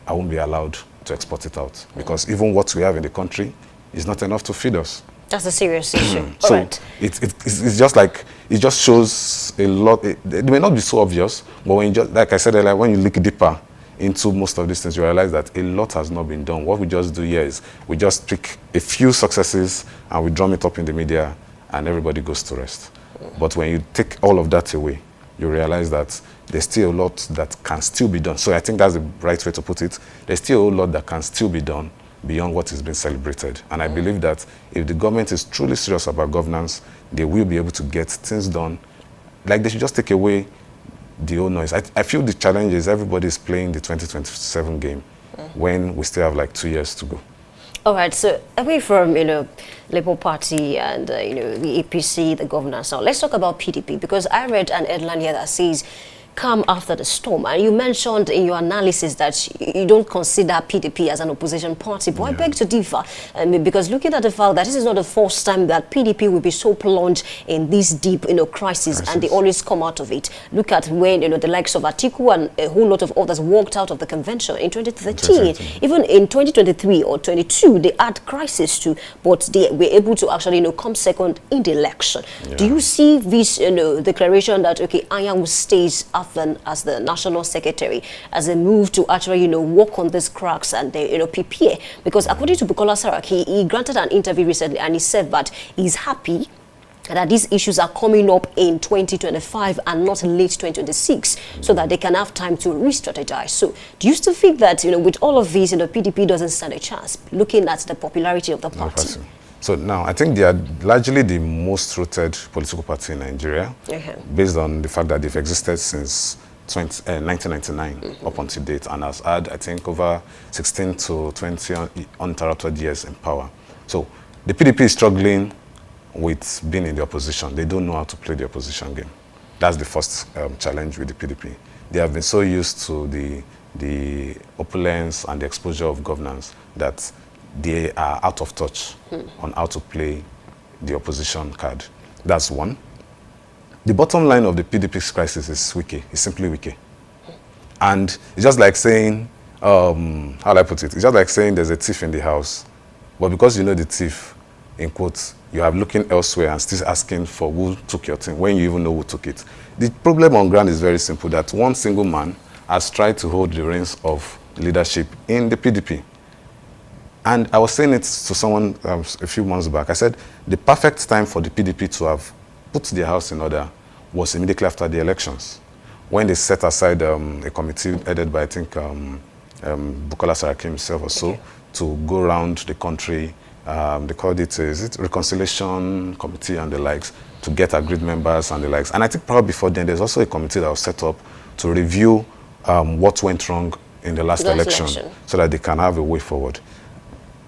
I won't be allowed to export it out, because even what we have in the country is not enough to feed us.
That's a serious issue.
So
right.
it's just like, it just shows a lot. It may not be so obvious, but when you just, like I said earlier, when you look deeper into most of these things, you realize that a lot has not been done. What we just do here is we just pick a few successes and we drum it up in the media and everybody goes to rest. But when you take all of that away, you realize that there's still a lot that can still be done. So I think that's the right way to put it. There's still a lot that can still be done beyond what is being celebrated. And I believe that if the government is truly serious about governance, they will be able to get things done. Like, they should just take away the old noise. I feel the challenge is everybody is playing the 2027 game when we still have like 2 years to go.
All right, so away from, Labour Party and, the APC, the governance, now let's talk about PDP, because I read an headline here that says, "Calm after the storm." And you mentioned in your analysis that you don't consider PDP as an opposition party, but I beg to differ, because looking at the fact that this is not the first time that PDP will be so plunged in this deep, crisis, and they always come out of it. Look at when, the likes of Atiku and a whole lot of others walked out of the convention in 2013. Even in 2023 or 22, they had crisis too, but they were able to actually, come second in the election.
Yeah.
Do you see this, declaration that, okay, Anyanwu stays as the national secretary as a move to actually, work on these cracks and, prepare? Because according to Bukola Saraki, he granted an interview recently and he said that he's happy that these issues are coming up in 2025 and not late 2026, so that they can have time to re-strategize. So do you still think that, with all of these, PDP doesn't stand a chance, looking at the popularity of the party?
So now, I think they are largely the most rooted political party in Nigeria, based on the fact that they've existed since 1999 up until date, and has had, I think, over 16 to 20 uninterrupted years in power. So the PDP is struggling with being in the opposition. They don't know how to play the opposition game. That's the first challenge with the PDP. They have been so used to the opulence and the exposure of governance that they are out of touch on how to play the opposition card. That's one. The bottom line of the PDP's crisis is Wike. It's simply Wike. And it's just like saying, how do I put it? It's just like saying there's a thief in the house, but because you know the thief, in quotes, you are looking elsewhere and still asking for who took your thing when you even know who took it. The problem on ground is very simple, that one single man has tried to hold the reins of leadership in the PDP. And I was saying it to someone a few months back. I said the perfect time for the PDP to have put their house in order was immediately after the elections, when they set aside a committee headed by, I think, Bukola Saraki himself or so, to go around the country. They called it, is it Reconciliation Committee and the likes, to get agreed members and the likes. And I think probably before then, there's also a committee that was set up to review what went wrong in the last election, so that they can have a way forward.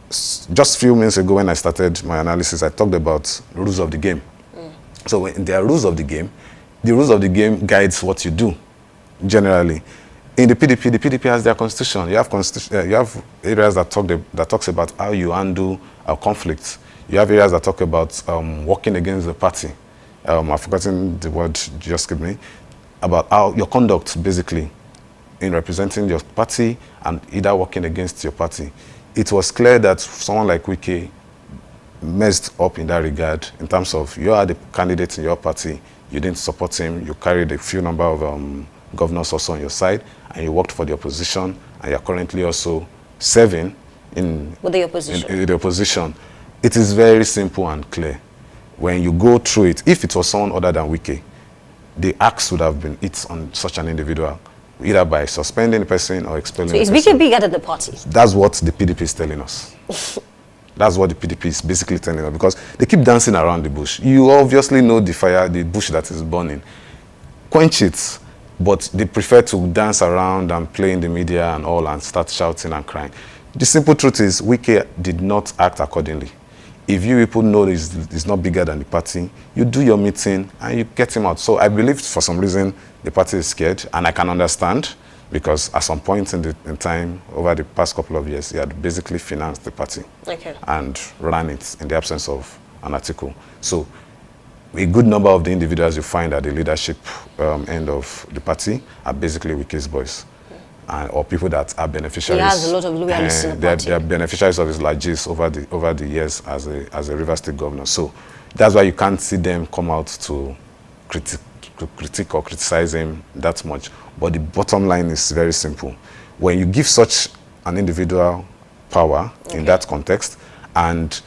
Just a few minutes ago when I started my analysis, I talked about rules of the game. So when there are rules of the rules of the game guides what you do, generally. In the PDP has their constitution. You have areas that talks about how you handle conflicts. You have areas that talk about working against the party. I've forgotten the word you just gave me, about how your conduct, basically, in representing your party and either working against your party. It was clear that someone like Wike messed up in that regard, in terms of you are the candidate in your party, you didn't support him, you carried a few number of governors also on your side, and you worked for the opposition, and you're currently also serving with the opposition. It is very simple and clear. When you go through it, if it was someone other than Wike, the axe would have been hit on such an individual, either by suspending the person or expelling the person.
So is Wike bigger than the party?
That's what the PDP is telling us. That's what the PDP is basically telling us, because they keep dancing around the bush. You obviously know the bush that is burning. Quench it, but they prefer to dance around and play in the media and all and start shouting and crying. The simple truth is, Wike did not act accordingly. If you people know he's not bigger than the party, you do your meeting and you get him out. So I believe for some reason the party is scared, and I can understand, because at some point in time over the past couple of years, he had basically financed the party and ran it in the absence of an article. So a good number of the individuals you find at the leadership end of the party are basically Wike's boys. Or people that are beneficiaries.
He has a lot of loyalists in the party.
They are beneficiaries of his largesse over the years as a Rivers State governor. So that's why you can't see them come out to critique or criticize him that much. But the bottom line is very simple. When you give such an individual power in that context, and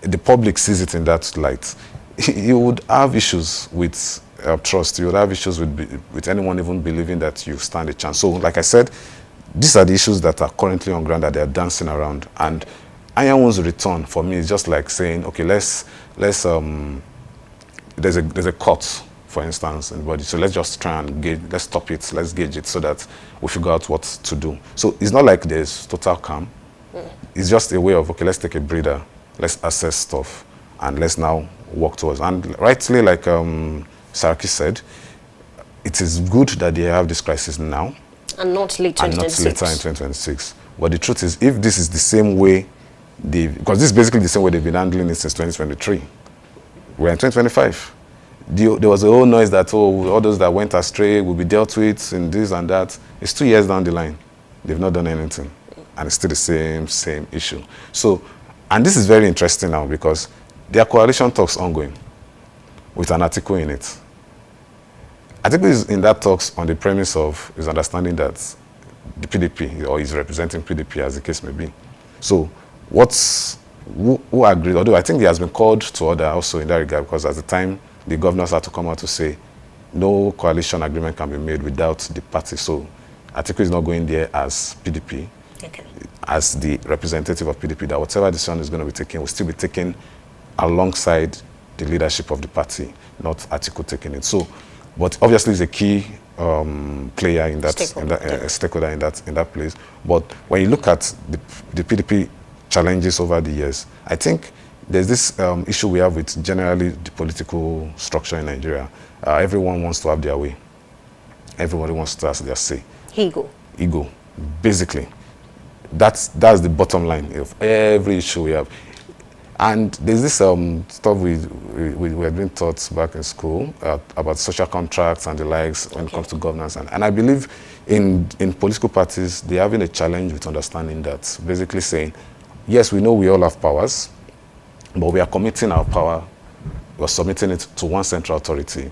the public sees it in that light, you would have issues with trust. You would have issues with anyone even believing that you stand a chance. So, like I said, these are the issues that are currently on ground that they are dancing around. And Anyanwu's return for me is just like saying, okay, there's a cut, for instance, in the body. So let's just try and let's stop it, let's gauge it so that we figure out what to do. So it's not like there's total calm. It's just a way of, okay, let's take a breather, let's assess stuff, and let's now work towards. And rightly, like Saraki said, it is good that they have this crisis now.
And not later in 2026.
And not later in 2026. But the truth is, if this is the same way, because this is basically the same way they've been handling it since 2023. We're in 2025. There was a whole noise that, all those that went astray will be dealt with and this and that. It's 2 years down the line. They've not done anything. And it's still the same issue. So, and this is very interesting now, because their coalition talks ongoing with an article in it. Article is in that talks on the premise of his understanding that the PDP, or he's representing PDP as the case may be. So who agreed, although I think he has been called to order also in that regard, because at the time the governors had to come out to say no coalition agreement can be made without the party. So Atiku is not going there as PDP, as the representative of PDP, that whatever decision is going to be taken will still be taken alongside the leadership of the party, not Atiku taking it. So, but obviously he's a key player in that stakeholder in that place. But when you look at the PDP challenges over the years, I think there's this issue we have with generally the political structure in Nigeria. Everyone wants to have their way. Everybody wants to have their say. Ego, basically. That's the bottom line of every issue we have. And there's this stuff we had been taught back in school about social contracts and the likes when it comes to governance. And I believe in political parties, they're having a challenge with understanding that, basically saying, yes, we know we all have powers, but we are committing our power, we're submitting it to one central authority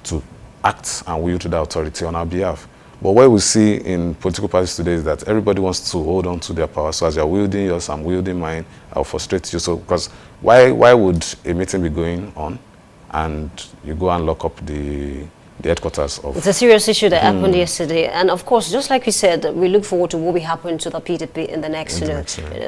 to act and wield that authority on our behalf. But what we see in political parties today is that everybody wants to hold on to their power. So as you're wielding yours, I'm wielding mine, I'll frustrate you. So, because why would a meeting be going on and you go and lock up the headquarters of...
It's a serious issue that happened yesterday. And of course, just like you said, we look forward to what will happen to the PDP in the next,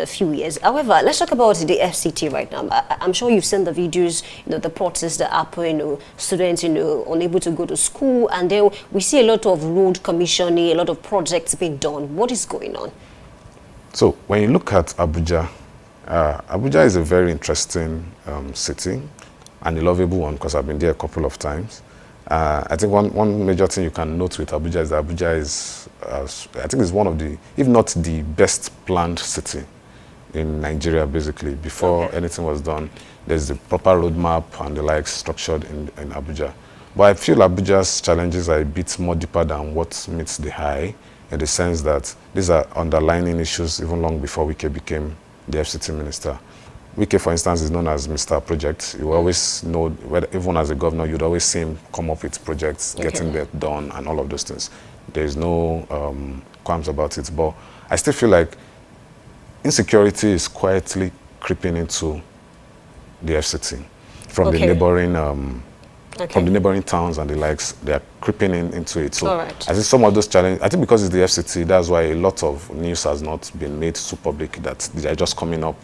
few years. However, let's talk about the FCT right now. I'm sure you've seen the videos, the protests that happen, students, unable to go to school. And then we see a lot of road commissioning, a lot of projects being done. What is going on?
So when you look at Abuja, Abuja is a very interesting city and a lovable one because I've been there a couple of times. I think one major thing you can note with Abuja is that Abuja is, I think it's one of the, if not the best planned city in Nigeria, basically. Before anything was done, there's the proper roadmap and the likes structured in Abuja. But I feel Abuja's challenges are a bit more deeper than what meets the eye, in the sense that these are underlying issues even long before Wike became the FCT minister. Wike, for instance, is known as Mr. Project. You always know, even as a governor, you'd always see him come up with projects, getting that done, and all of those things. There's no qualms about it. But I still feel like insecurity is quietly creeping into the FCT from the neighboring from the neighboring towns and the likes. They are creeping into it. So I think some of those challenges, I think because it's the FCT, that's why a lot of news has not been made so public, that they are just coming up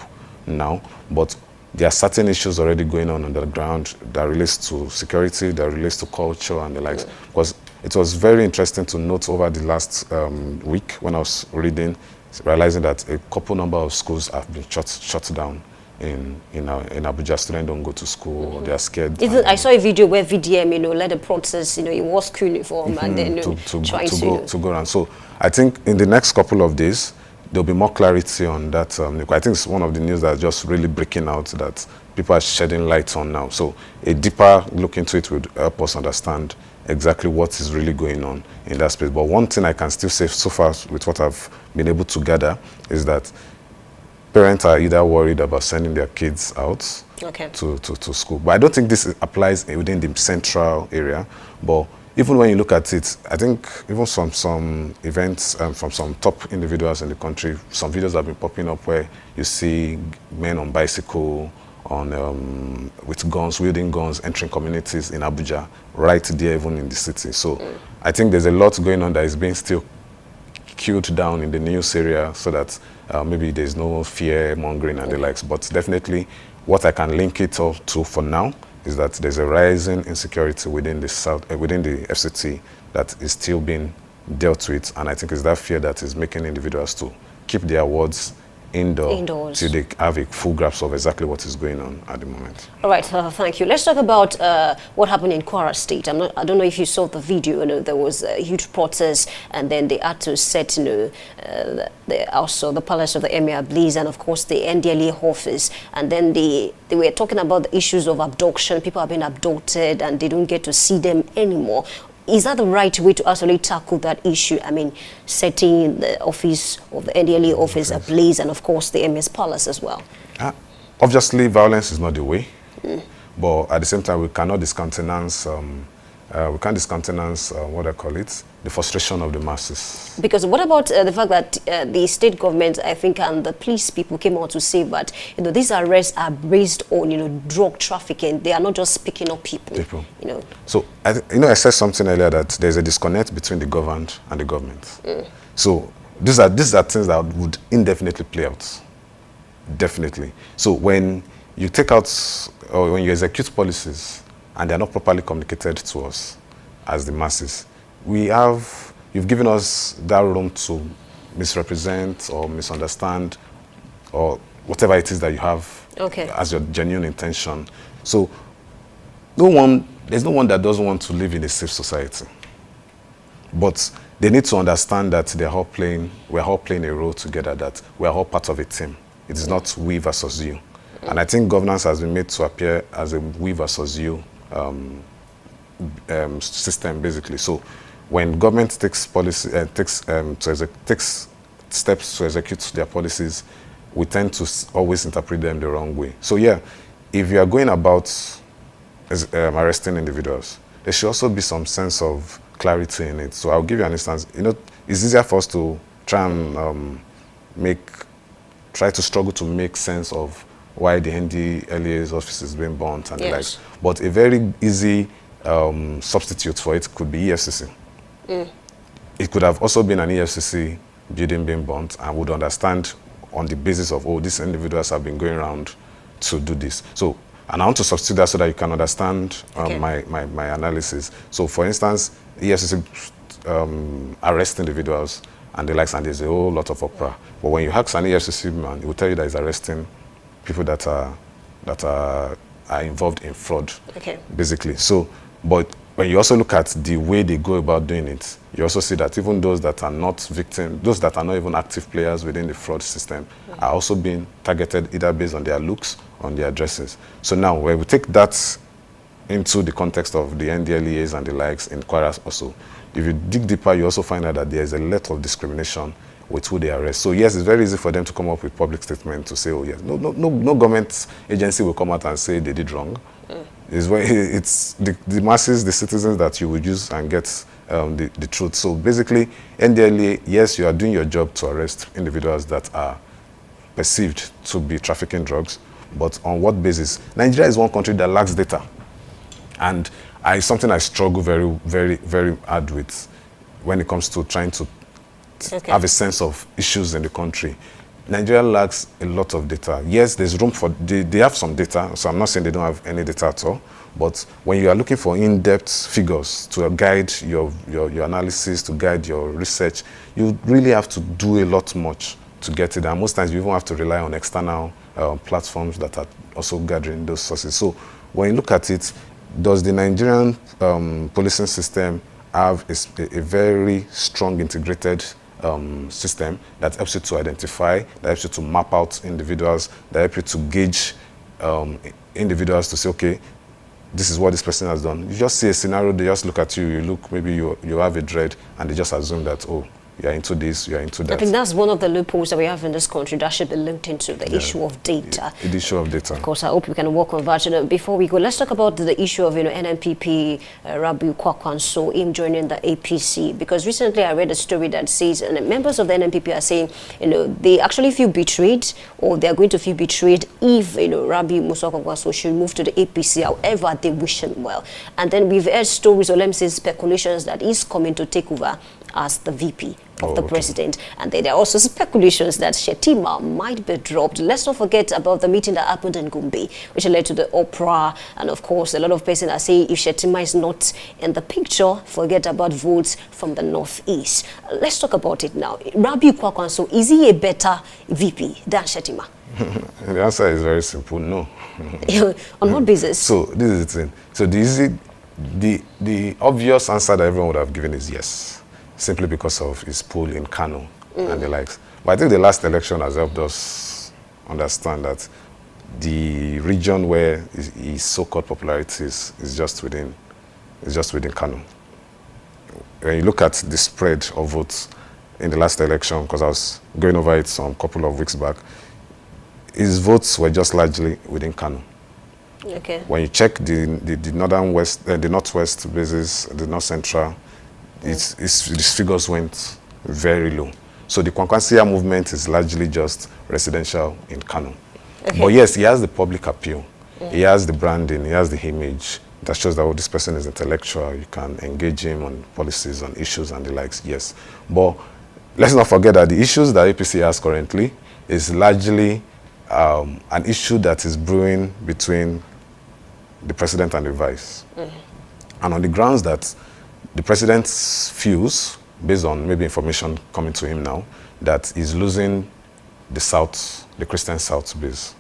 now. But there are certain issues already going on the ground that relates to security, that relates to culture and the likes. Because it was very interesting to note over the last week when I was reading, realizing that a couple number of schools have been shut down in Abuja. Students don't go to school, they are scared.
I saw a video where VDM, led a protest, he wore school uniform and then
to go around. So I think in the next couple of days, there'll be more clarity on that. I think it's one of the news that's just really breaking out that people are shedding light on now. So a deeper look into it would help us understand exactly what is really going on in that space. But one thing I can still say so far with what I've been able to gather is that parents are either worried about sending their kids out to school. But I don't think this applies within the central area. But even when you look at it, I think even some events from some top individuals in the country, some videos have been popping up where you see men on bicycle, with guns, wielding guns, entering communities in Abuja, right there even in the city. So I think there's a lot going on that is being still queued down in the news area so that maybe there's no fear mongering and the likes. But definitely what I can link it up to for now is that there's a rising insecurity within the within the FCT that is still being dealt with, and I think it's that fear that is making individuals to keep their wards indoors till they have a full grasp of exactly what is going on at the moment. All right,
thank you. Let's talk about what happened in Kwara State. I don't know if you saw the video. There was a huge protest, and then they had to set, the palace of the Emir ablaze, and of course the NDLA office. And then they were talking about the issues of abduction. People have been abducted, and they don't get to see them anymore. Is that the right way to actually tackle that issue? I mean, setting the office of the NDLA office ablaze, and of course the Emir's palace as well.
Obviously, violence is not the way, but at the same time, we cannot discountenance. What I call it, the frustration of the masses.
Because what about the fact that the state government, I think, and the police people came out to say that these arrests are based on drug trafficking. They are not just picking up people.
So I said something earlier that there's a disconnect between the governed and the government. So these are things that would indefinitely play out. Definitely. So when you take out or when you execute policies and they're not properly communicated to us as the masses, you've given us that room to misrepresent or misunderstand or whatever it is that you have as your genuine intention. So there's no one that doesn't want to live in a safe society. But they need to understand that we're all playing a role together, that we're all part of a team. It is not we versus you. And I think governance has been made to appear as a we versus you system, basically. So when government takes takes steps to execute their policies, we tend to always interpret them the wrong way. So if you are going about arresting individuals, there should also be some sense of clarity in it. So I'll give you an instance. You know, it's easier for us to try and try to struggle to make sense of why the NDLEA's office is being burnt and the like. But a very easy substitute for it could be EFCC. It could have also been an EFCC building being burnt, and would understand on the basis of, oh, these individuals have been going around to do this. So, and I want to substitute that so that you can understand my analysis. So, for instance, EFCC arrest individuals and the likes, and there's a whole lot of uproar. But when you ask an EFCC man, he will tell you that he's arresting people that are involved in fraud, basically. So, but when you also look at the way they go about doing it, you also see that even those that are not victims, those that are not even active players within the fraud system, are also being targeted either based on their looks, on their dresses. So now, when we take that into the context of the NDLEAs and the likes in Kwara also, if you dig deeper, you also find out that there is a lot of discrimination with who they arrest. So yes, it's very easy for them to come up with public statement to say, oh yes, no government agency will come out and say they did wrong. It's the masses, the citizens that you would use and get the truth. So basically, NDLEA, yes, you are doing your job to arrest individuals that are perceived to be trafficking drugs, but on what basis? Nigeria is one country that lacks data. And something I struggle very, very, very hard with when it comes to trying to have a sense of issues in the country. Nigeria lacks a lot of data. Yes, there's room for, they have some data, so I'm not saying they don't have any data at all, but when you are looking for in-depth figures to guide your analysis, to guide your research, you really have to do a lot much to get it. And most times you even have to rely on external platforms that are also gathering those sources. So when you look at it, does the Nigerian policing system have a very strong integrated system that helps you to identify, that helps you to map out individuals, that helps you to gauge individuals to say, okay, this is what this person has done. You just see a scenario, they just look at you, you look, maybe you have a dread, and they just assume that, oh, you are into this, you are into that.
I think that's one of the loopholes that we have in this country that should be linked into the issue of data.
The issue of data.
Of course, I hope we can work on that. Before we go, let's talk about the issue of NNPP, Rabiu Kwankwaso, him joining the APC. Because recently I read a story that says, and members of the NNPP are saying, they actually feel betrayed, or they are going to feel betrayed if, Rabiu Musa Kwankwaso should move to the APC. However, they wish him well. And then we've heard stories, or let me say speculations, that he's coming to take over as the VP of the president. And there are also speculations that Shettima might be dropped. Let's not forget about the meeting that happened in Gombe, which led to the opera. And of course, a lot of persons are saying if Shettima is not in the picture, forget about votes from the Northeast. Let's talk about it now. Rabiu Kwankwaso, is he a better VP than Shettima?
The answer is very simple, no.
On what basis?
So this is the thing. So the obvious answer that everyone would have given is yes, simply because of his pull in Kano and the likes. But I think the last election has helped us understand that the region where his so-called popularity is just within Kano. When you look at the spread of votes in the last election, because I was going over it some couple of weeks back, his votes were just largely within Kano.
Okay.
When you check the northwest bases, the north central, its figures went very low. So the Kwankwasia movement is largely just residential in Kano. Okay. But yes, he has the public appeal. He has the branding, he has the image that shows that this person is intellectual. You can engage him on policies, on issues and the likes, yes. But let's not forget that the issues that APC has currently is largely an issue that is brewing between the president and the vice. And on the grounds that the president feels, based on maybe information coming to him now, that he's losing the South, the Christian South base.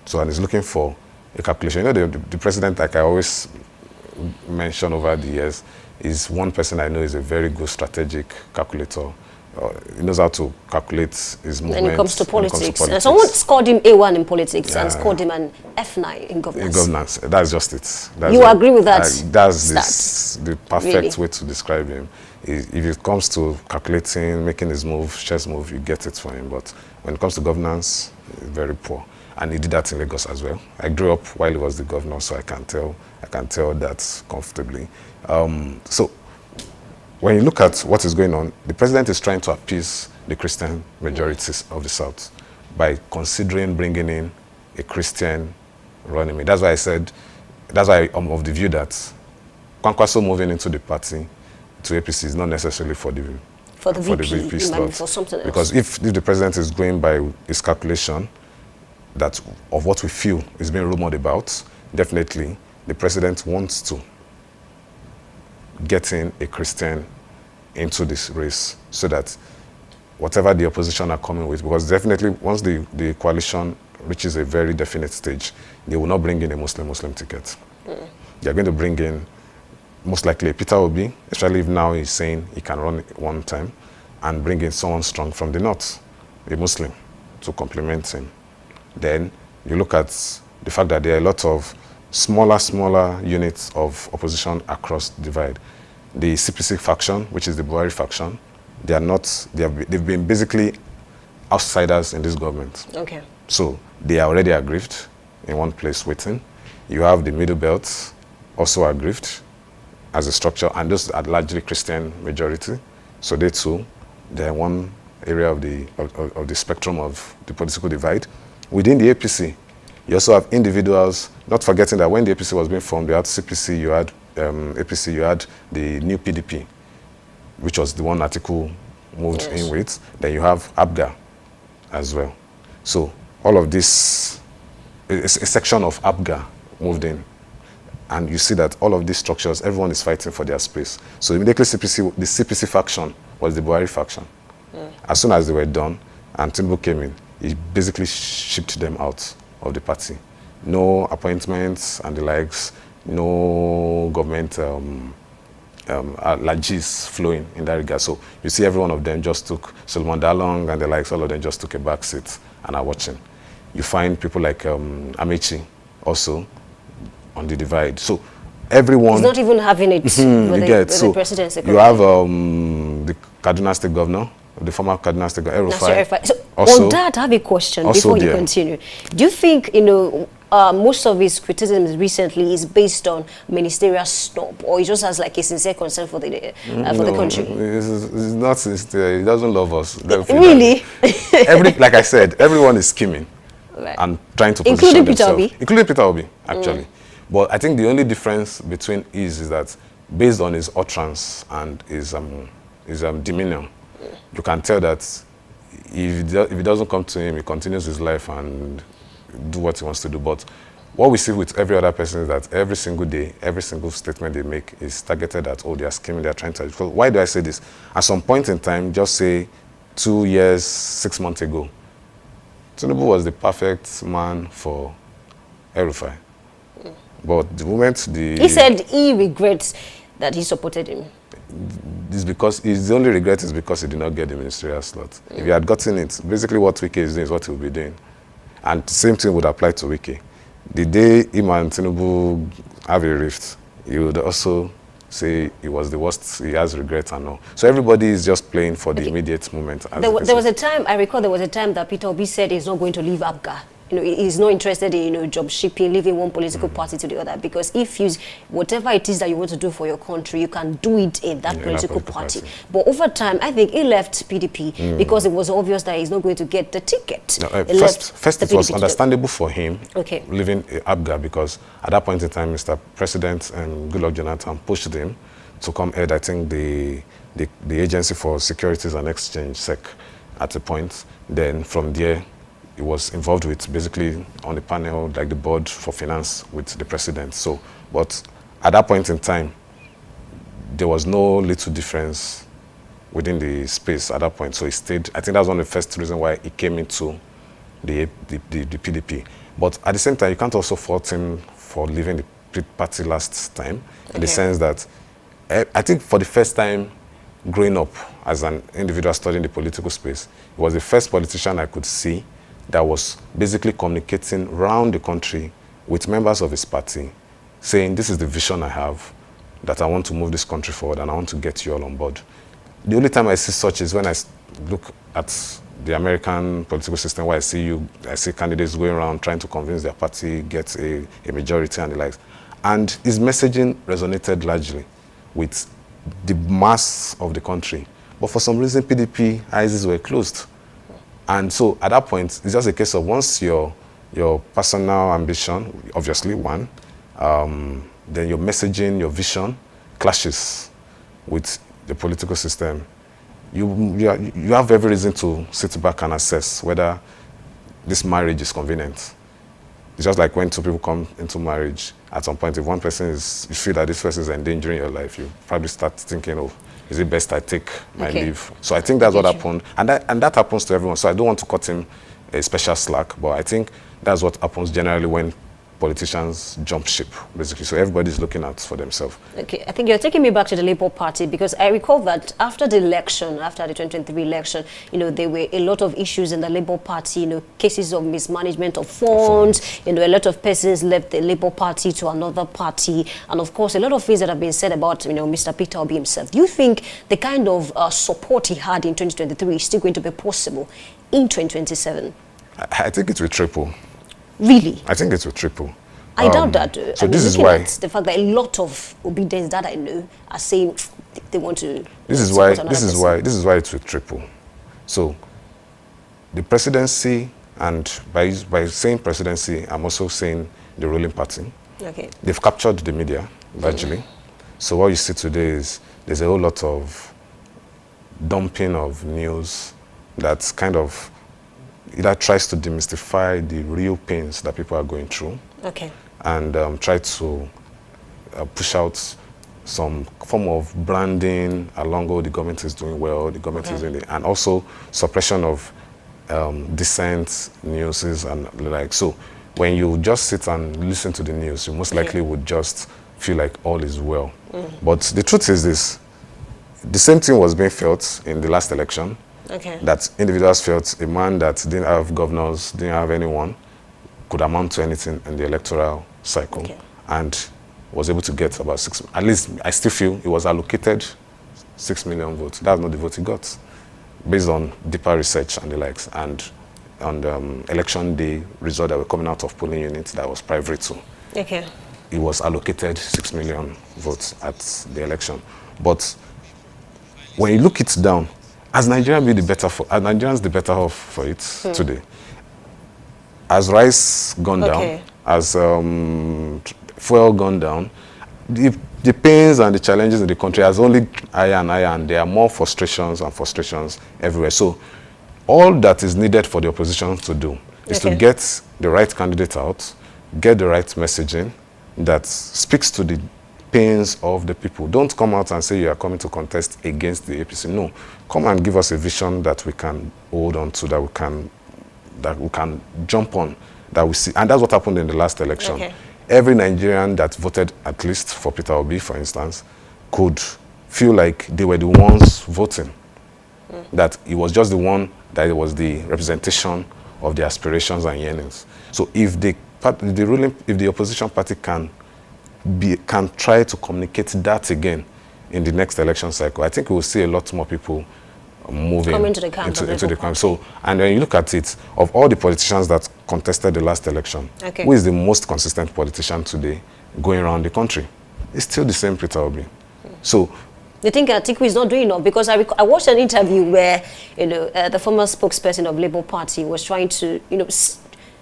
So, and he's looking for a calculation. The president, like I always mention over the years, is one person I know is a very good strategic calculator. He knows how to calculate his movements.
When it comes to politics. Someone scored him A1 in politics and scored him an F9 in governance. In governance.
That's just it.
You agree with that?
That's the perfect way to describe him. If it comes to calculating, making his move, chess move, you get it for him. But when it comes to governance, he's very poor. And he did that in Lagos as well. I grew up while he was the governor, so I can tell that comfortably. So when you look at what is going on, the president is trying to appease the Christian majorities of the South by considering bringing in a Christian running mate. That's why I said, that's why I'm of the view that Kwankwaso moving into the party to APC is not necessarily for the VP slot.
For something else.
Because if the president is going by his calculation that of what we feel is being rumored about, definitely the president wants to get in a Christian into this race so that whatever the opposition are coming with, because definitely once the coalition reaches a very definite stage, they will not bring in a Muslim ticket. They are going to bring in most likely Peter Obi, especially if now he's saying he can run one time, and bring in someone strong from the north, a Muslim, to complement him. Then you look at the fact that there are a lot of smaller units of opposition across the divide. The CPC faction, which is the Buhari faction, they've been basically outsiders in this government.
Okay.
So they are already aggrieved in one place waiting. You have the Middle Belt also aggrieved as a structure, and those are largely Christian majority. So they too, they're one area of the spectrum of the political divide. Within the APC, you also have individuals, not forgetting that when the APC was being formed, you had CPC, you had APC, you had the new PDP, which was the one Atiku moved in with. Then you have ABGA as well. So all of this, a section of ABGA moved in. And you see that all of these structures, everyone is fighting for their space. So immediately the CPC faction was the Buhari faction. As soon as they were done, and Tinubu came in, he basically shipped them out of the party. No appointments and the likes, no government largesse flowing in that regard. So you see every one of them just took, Solomon Dalong and the likes, all of them just took a back seat and are watching. You find people like Amechi also on the divide. So everyone...
He's not even having it with the presidency.
You have the Kaduna State Governor, the former Kaduna State Governor, El-Rufai.
So on that, I have a question before you continue. Do you think, most of his criticisms recently is based on ministerial snub, or he just has like a sincere concern for the country?
It's not sincere. He doesn't love us.
Really?
Like I said, everyone is scheming and trying to position themselves. Including Peter Obi, actually. But I think the only difference between is that based on his utterance and his demeanor, you can tell that if it doesn't come to him, he continues his life and do what he wants to do. But what we see with every other person is that every single day, every single statement they make is targeted at, they are scheming, they are trying to... Because why do I say this? At some point in time, just say 2 years, 6 months ago, Tinubu was the perfect man for El-Rufai. But the moment he
said he regrets that he supported him.
It's because the only regret is because he did not get the ministerial slot. If he had gotten it, basically what Wike is doing is what he will be doing. And the same thing would apply to Wike. The day him and Tinubu have a rift, he would also say it was the worst, he has regret and all. So everybody is just playing for the immediate moment.
There was a time, I recall there was a time that Peter Obi said he's not going to leave ABGA. He's not interested in, job shipping, leaving one political party to the other, because if you, whatever it is that you want to do for your country, you can do it in that political party. But over time, I think he left PDP because it was obvious that he's not going to get the ticket.
No, first it was understandable for him leaving ABGA, because at that point in time, Mr. President and Goodluck Jonathan pushed him to come head, I think, the Agency for Securities and Exchange, SEC, at a point. Then from there, he was involved with basically on the panel, like the board for finance with the president. So, but at that point in time, there was no little difference within the space at that point. So he stayed. I think that was one of the first reasons why he came into the PDP. But at the same time, you can't also fault him for leaving the party last time, in the sense that I think for the first time growing up as an individual studying the political space, he was the first politician I could see that was basically communicating around the country with members of his party, saying, this is the vision I have, that I want to move this country forward and I want to get you all on board. The only time I see such is when I look at the American political system, where I see candidates going around trying to convince their party, get a majority and the likes. And his messaging resonated largely with the mass of the country. But for some reason, PDP eyes were closed. And so at that point, it's just a case of once your personal ambition, obviously one, then your messaging, your vision clashes with the political system. You have every reason to sit back and assess whether this marriage is convenient. It's just like when two people come into marriage, at some point, if one person is, you feel that this person is endangering your life, you probably start thinking, oh, is it best I take my leave? So I think that's what happened. And that happens to everyone. So I don't want to cut him a special slack, but I think that's what happens generally when politicians jump ship, basically. So everybody's looking out for themselves.
Okay, I think you're taking me back to the Labour Party, because I recall that after the election, after the 2023 election, there were a lot of issues in the Labour Party, cases of mismanagement of funds, a lot of persons left the Labour Party to another party, and of course, a lot of things that have been said about, Mr. Peter Obi himself. Do you think the kind of support he had in 2023 is still going to be possible in 2027?
I think it will triple.
Really?
I think it will triple.
I doubt that.
So this is why
the fact that a lot of obedience that I know are saying they want to.
This is why it will triple. So the presidency, and by saying presidency, I'm also saying the ruling party.
Okay.
They've captured the media largely. So what you see today is there's a whole lot of dumping of news that's kind of either tries to demystify the real pains that people are going through.
Okay.
And try to push out some form of branding along, oh, the government is doing well, the government is doing it, and also suppression of dissent news and the like. So when you just sit and listen to the news, you most likely would just feel like all is well. But the truth is this, the same thing was being felt in the last election.
Okay.
That individuals felt a man that didn't have governors, didn't have anyone, could amount to anything in the electoral cycle, and was able to get about 6, at least I still feel he was allocated 6 million votes. That's not the vote he got, based on deeper research and the likes, and on the election day result that were coming out of polling units that was private too.
Okay.
He was allocated 6 million votes at the election. But when you look it down, as Nigerians the better off for it today. As rice gone down, as fuel gone down, the pains and the challenges in the country has only higher and higher, and there are more frustrations and frustrations everywhere. So all that is needed for the opposition to do is to get the right candidate out, get the right messaging that speaks to the pains of the people. Don't come out and say you are coming to contest against the APC. No, come and give us a vision that we can hold on to, that we can jump on, that we see. And that's what happened in the last election. Every Nigerian that voted at least for Peter Obi, for instance, could feel like they were the ones voting. That it was just the one, that it was the representation of the aspirations and yearnings. So if the opposition party can try to communicate that again in the next election cycle, I think we will see a lot more people moving
into the camp.
So, and when you look at it, of all the politicians that contested the last election, who is the most consistent politician today going around the country? It's still the same Peter Obi. So
they think Atiku is not doing enough, because I watched an interview where the former spokesperson of Labour Party was trying to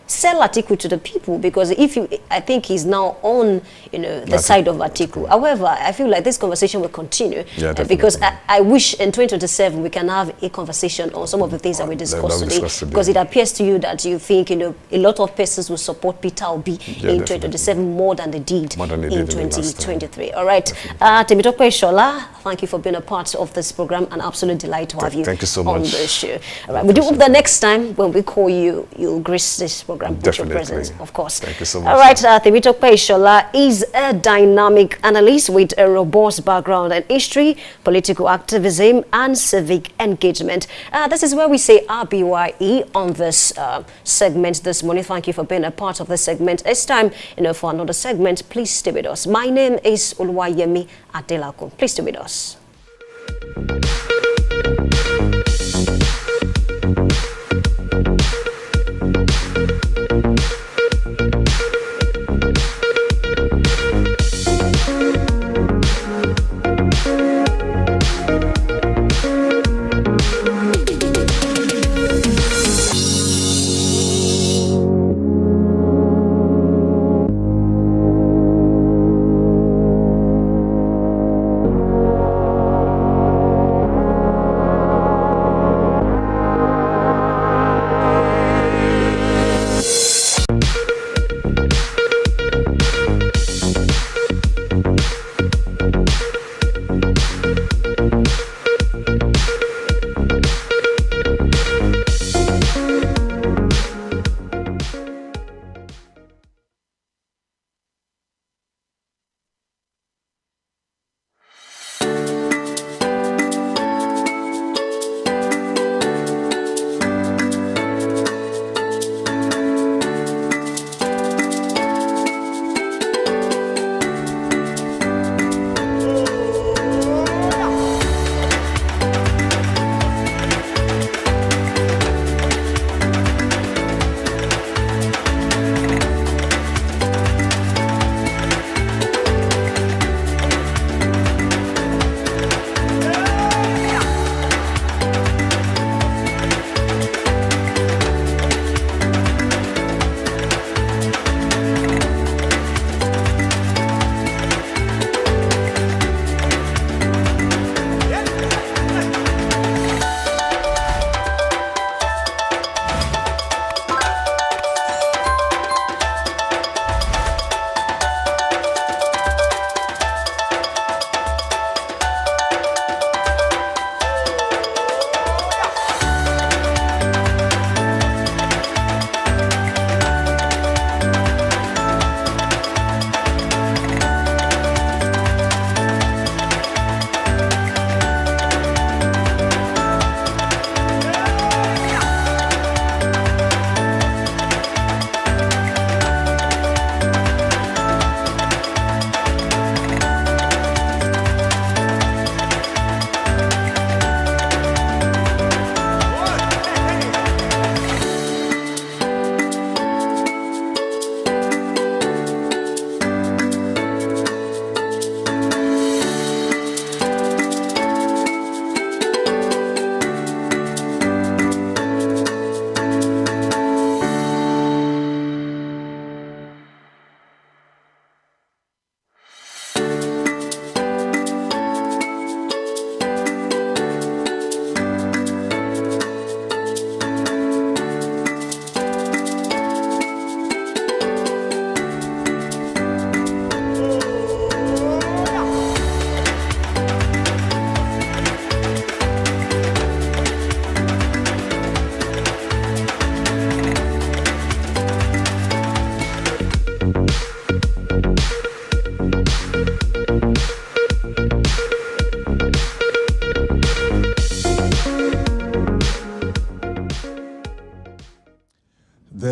sell Atiku to the people, because I think he's now on the side of Atiku. However, I feel like this conversation will continue, because I wish in 2027 we can have a conversation on some of the things that we discussed today, because it appears to you that you think a lot of persons will support Peter Obi in 2027 more than they did in 2023. All right, Temitope Shola, thank you for being a part of this program. An absolute delight to have you, on the show. All right, we do hope the next time when we call you, you'll grace this program with your presence, of course.
Thank you so much.
All right, Temitope Shola is a dynamic analyst with a robust background in history, political activism, and civic engagement. This is where we say RBYE on this segment this morning. Thank you for being a part of the segment. It's time, for another segment. Please stay with us. My name is Oluwayemi Adelakun. Please stay with us.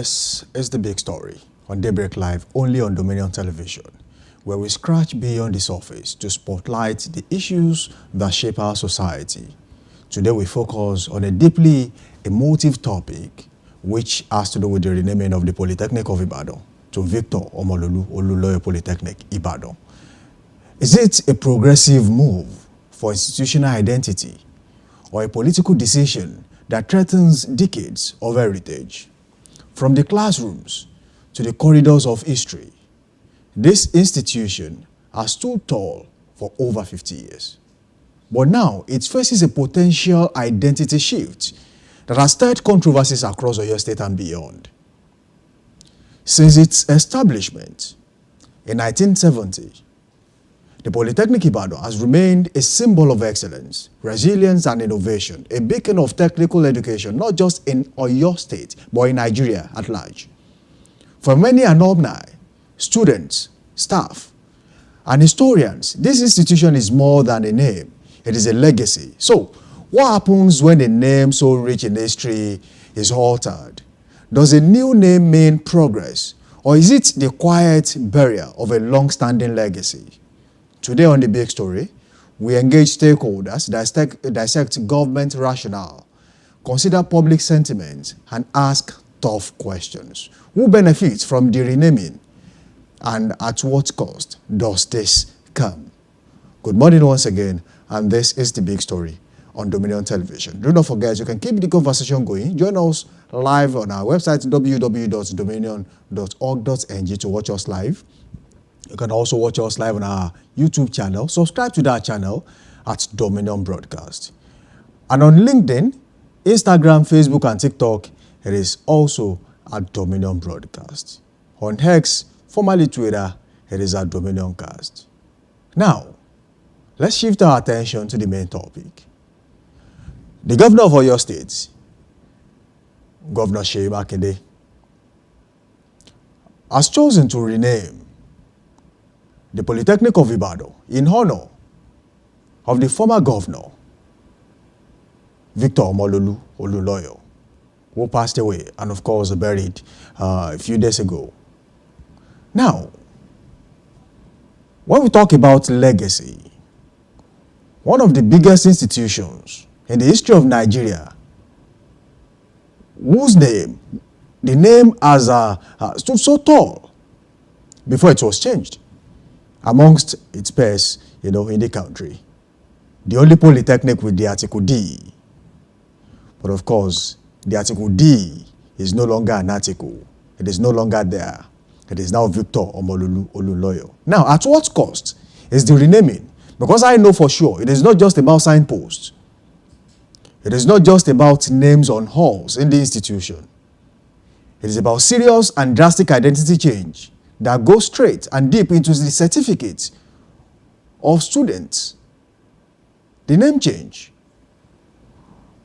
This is the big story on Daybreak Live, only on Dominion Television, where we scratch beyond the surface to spotlight the issues that shape our society. Today we focus on a deeply emotive topic which has to do with the renaming of the Polytechnic of Ibadan to Victor Omololu Oluloyo Polytechnic Ibadan. Is it a progressive move for institutional identity or a political decision that threatens decades of heritage? From the classrooms to the corridors of history, this institution has stood tall for over 50 years. But now it faces a potential identity shift that has stirred controversies across Oyo State and beyond. Since its establishment in 1970, the Polytechnic Ibadan has remained a symbol of excellence, resilience and innovation, a beacon of technical education, not just in Oyo State, but in Nigeria at large. For many alumni, students, staff, and historians, this institution is more than a name. It is a legacy. So, what happens when a name so rich in history is altered? Does a new name mean progress, or is it the quiet burial of a long-standing legacy? Today on The Big Story, we engage stakeholders, dissect government rationale, consider public sentiment, and ask tough questions. Who benefits from the renaming, and at what cost does this come? Good morning once again, and this is The Big Story on Dominion Television. Do not forget, you can keep the conversation going. Join us live on our website, www.dominion.org.ng, to watch us live. You can also watch us live on our YouTube channel. Subscribe to that channel at Dominion Broadcast. And on LinkedIn, Instagram, Facebook, and TikTok, it is also at Dominion Broadcast. On X, formerly Twitter, it is at Dominion Cast. Now, let's shift our attention to the main topic. The governor of Oyo State, Governor Seyi Makinde, has chosen to rename the Polytechnic of Ibadan in honor of the former governor, Victor Omololu Oluloyo, who passed away and, of course, buried a few days ago. Now, when we talk about legacy, one of the biggest institutions in the history of Nigeria, whose name, the name has stood so tall before it was changed amongst its peers, in the country. The only polytechnic with the Article D. But of course, the Article D is no longer an article. It is no longer there. It is now Victor Omololu Oluloyo. Now, at what cost is the renaming? Because I know for sure it is not just about signposts. It is not just about names on halls in the institution. It is about serious and drastic identity change that goes straight and deep into the certificates of students. The name change.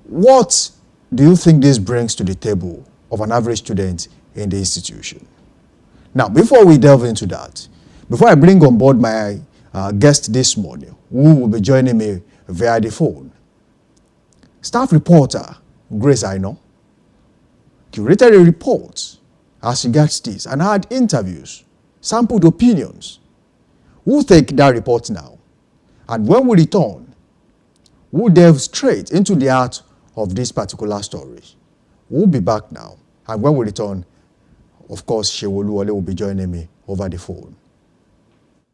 What do you think this brings to the table of an average student in the institution? Now, before we delve into that, before I bring on board my guest this morning, who will be joining me via the phone, staff reporter Grace Aino curated a report as regards this and had interviews, sampled opinions. We'll take that report now, and when we return, we'll delve straight into the heart of this particular story. We'll be back now, and when we return, of course, Seyi Oluwole will be joining me over the phone.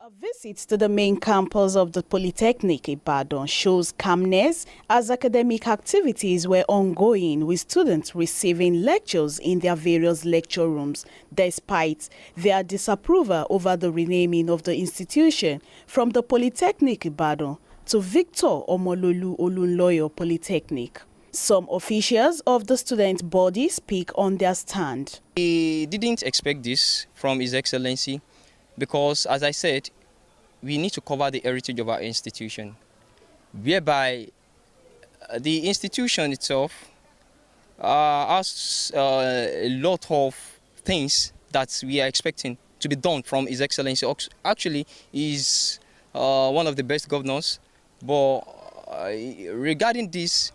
A visit to the main campus of the Polytechnic Ibadan shows calmness as academic activities were ongoing, with students receiving lectures in their various lecture rooms, despite their disapproval over the renaming of the institution from the Polytechnic Ibadan to Victor Omololu Oluloyo Polytechnic. Some officials of the student body speak on their stand.
We didn't expect this from His Excellency because, as I said, we need to cover the heritage of our institution, whereby the institution itself has a lot of things that we are expecting to be done from His Excellency. Actually, he's one of the best governors, but regarding this,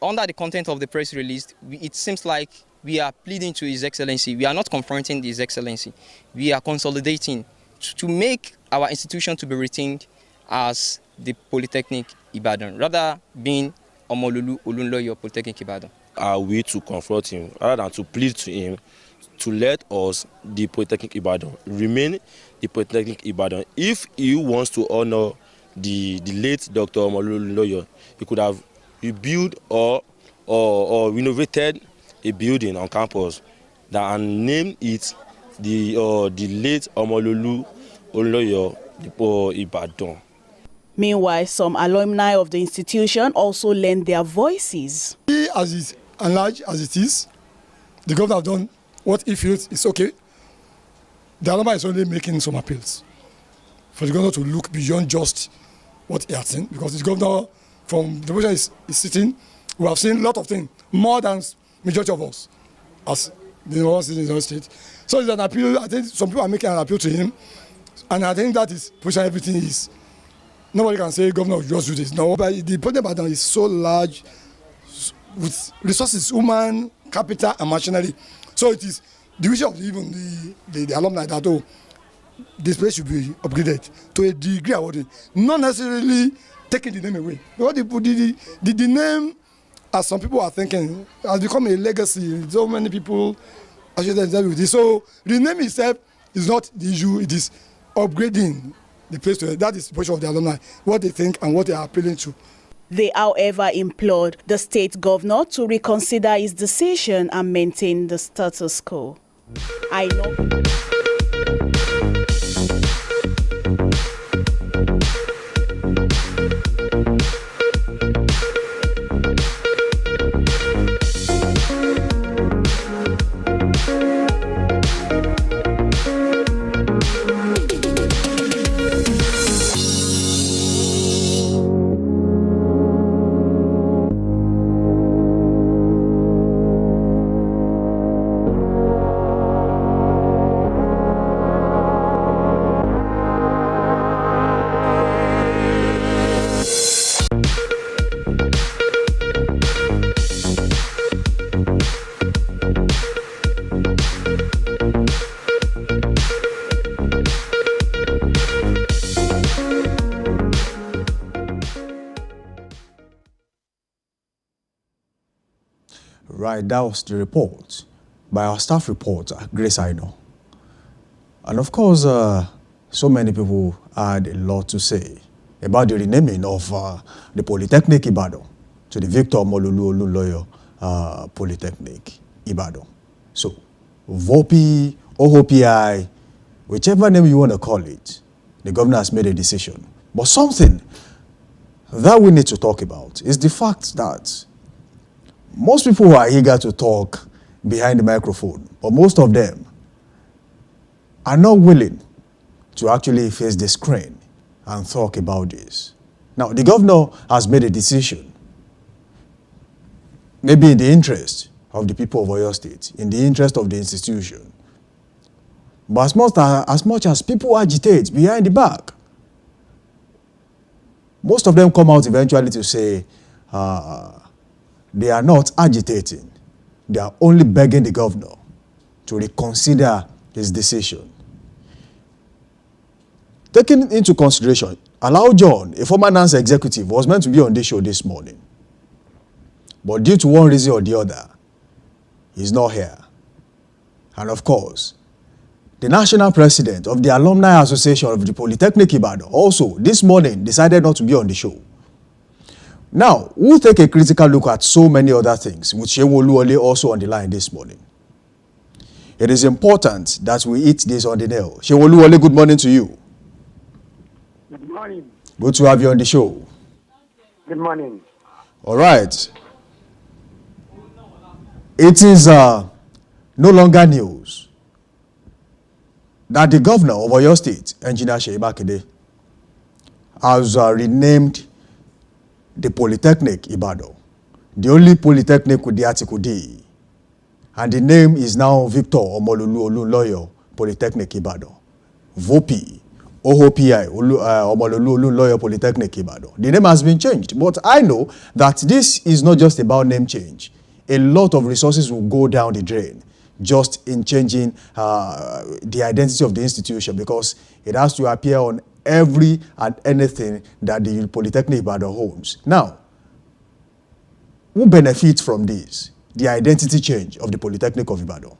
under the content of the press release, it seems like we are pleading to His Excellency. We are not confronting His Excellency. We are consolidating to make our institution to be retained as the Polytechnic Ibadan, rather being Omololu Olunloyo Polytechnic Ibadan.
Are we to confront him rather than to plead to him to let us, the Polytechnic Ibadan, remain the Polytechnic Ibadan? If he wants to honor the late Dr. Omololu Olunloyo, he could have rebuilt or renovated a building on campus and named it the late Omololu Olunloyo Ibadan.
Meanwhile, some alumni of the institution also lend their voices.
As large as it is, the governor have done what he feels is okay. The alumni is only making some appeals for the governor to look beyond just what he has seen, because the governor, from the position is sitting, we have seen a lot of things, more than majority of us, as the one sitting in the state. So it's an appeal. I think some people are making an appeal to him, and I think that is pushing everything is. Nobody can say governor will just do this. No, but the Polytechnic Ibadan is so large, with resources, human capital and machinery. So it is the wish of even the alumni that this place should be upgraded to a degree awarded, not necessarily taking the name away. Because the name, as some people are thinking, has become a legacy. So many people associated with this. So the name itself is not the issue. It is upgrading the place to it. That is the position of the alumni, what they think and what they are appealing to.
They, however, implored the state governor to reconsider his decision and maintain the status quo. I know.
Right, that was the report by our staff reporter, Grace Aino. And of course, so many people had a lot to say about the renaming of the Polytechnic Ibadan to the Victor Omololu Olunloyo Polytechnic Ibadan. So, VOPI, OHOPI, whichever name you want to call it, the governor has made a decision. But something that we need to talk about is the fact that most people are eager to talk behind the microphone, but most of them are not willing to actually face the screen and talk about this. Now, the governor has made a decision, maybe in the interest of the people of Oyo State, in the interest of the institution. But as much as people agitate behind the back, most of them come out eventually to say, they are not agitating. They are only begging the governor to reconsider his decision. Taking into consideration, Alao John, a former NANSA executive, was meant to be on this show this morning. But due to one reason or the other, he's not here. And of course, the national president of the Alumni Association of the Polytechnic Ibadan also this morning decided not to be on the show. Now, we'll take a critical look at so many other things, with Seun Oluwole also on the line this morning. It is important that we hit this on the nail. Seun Oluwole, good morning to you.
Good morning.
Good to have you on the show.
Good morning.
All right. It is no longer news that the governor of Oyo State, Engineer Seyi Makinde, has renamed the Polytechnic Ibadan, the only polytechnic with the Article D, and the name is now Victor Omololu Olunloyo Polytechnic Ibadan. VOPI, OHOPI, Omololu Olunloyo Polytechnic Ibadan. The name has been changed, but I know that this is not just about name change. a lot of resources will go down the drain just in changing the identity of the institution, because it has to appear on every and anything that the Polytechnic Ibadan owns. Now, who benefits from this? The identity change of the Polytechnic of Ibadan.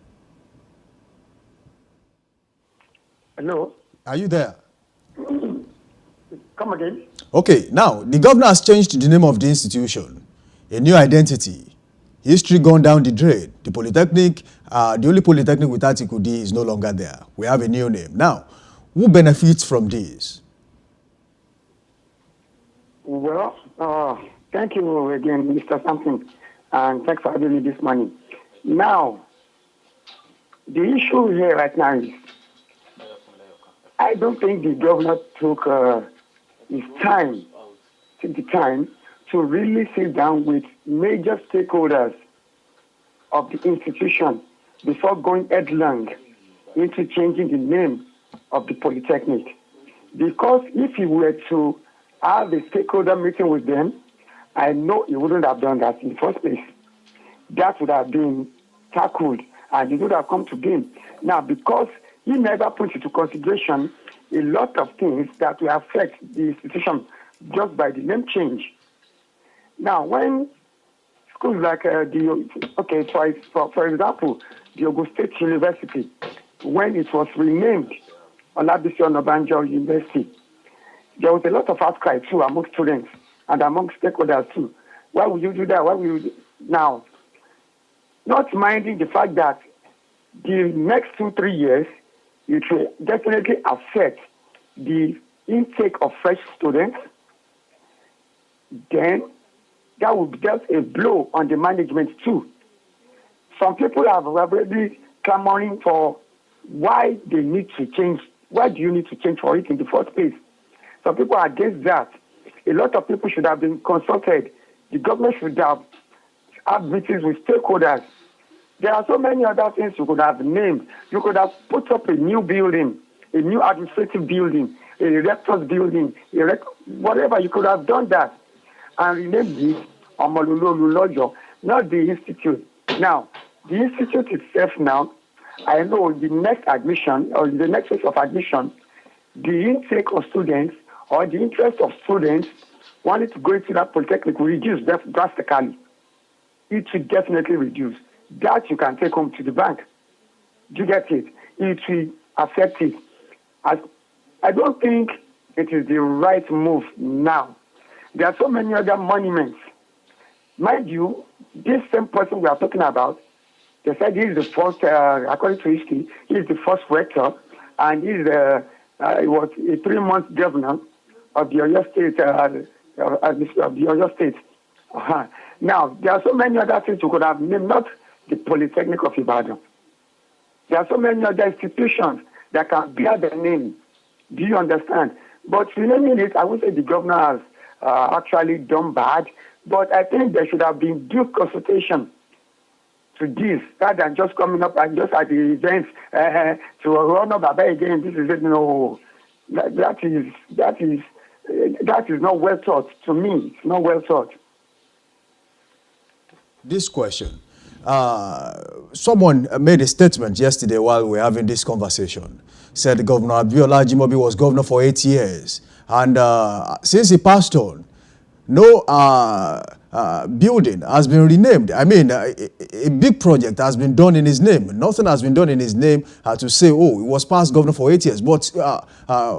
Hello?
Are you there?
Come again?
Okay, now, the governor has changed the name of the institution, a new identity. History gone down the drain. The Polytechnic, the only Polytechnic with Article D is no longer there. We have a new name. Now, who benefits from this?
Well, thank you again, Mr. Sampson, and thanks for having me this morning. Now, the issue here right now is, I don't think the governor took his time, took the time to really sit down with major stakeholders of the institution before going headlong into changing the name of the Polytechnic. Because if he were to have a stakeholder meeting with them, I know he wouldn't have done that in the first place. That would have been tackled and it would have come to game. Now, because he never put into consideration a lot of things that will affect the institution just by the name change. Now, when schools like for example, the Ogun State University, when it was renamed Olabisi Onabanjo University, there was a lot of outcry too among students and among stakeholders too. Why would you do that? Why would you do? Now, not minding the fact that the next 2-3 years, it will definitely affect the intake of fresh students, then that will be just a blow on the management too. Some people have already clamoring for why they need to change. Why do you need to change for it in the first place? Some people are against that. A lot of people should have been consulted. The government should have had meetings with stakeholders. There are so many other things you could have named. You could have put up a new building, a new administrative building, a rector's building, whatever. You could have done that and renamed it Omololu Oluloyo, not the institute. Now, the institute itself now, I know the next admission or the next phase of admission, the intake of students or the interest of students wanting to go into that polytechnic will reduce drastically. It will definitely reduce. That you can take home to the bank. Do you get it? It will affect it. I don't think it is the right move now. There are so many other monuments. Mind you, this same person we are talking about, they said he is the first, according to history, he is the first rector, and he was a 3-month governor of the Oyo State. Of the Oyo State. Now, there are so many other things you could have named, not the Polytechnic of Ibadan. There are so many other institutions that can bear the name. Do you understand? But renaming it, I would say the governor has actually done bad, but I think there should have been due consultation to this, rather than just coming up and just at the events to run up Baba again. This is it. No, that is not well thought. To me, it's not well thought.
This question. Someone made a statement yesterday while we were having this conversation. Said Governor Abiola Ajimobi was governor for 8 years. And since he passed on, no building has been renamed. I mean, a big project has been done in his name. Nothing has been done in his name to say, oh, he was past governor for 8 years. But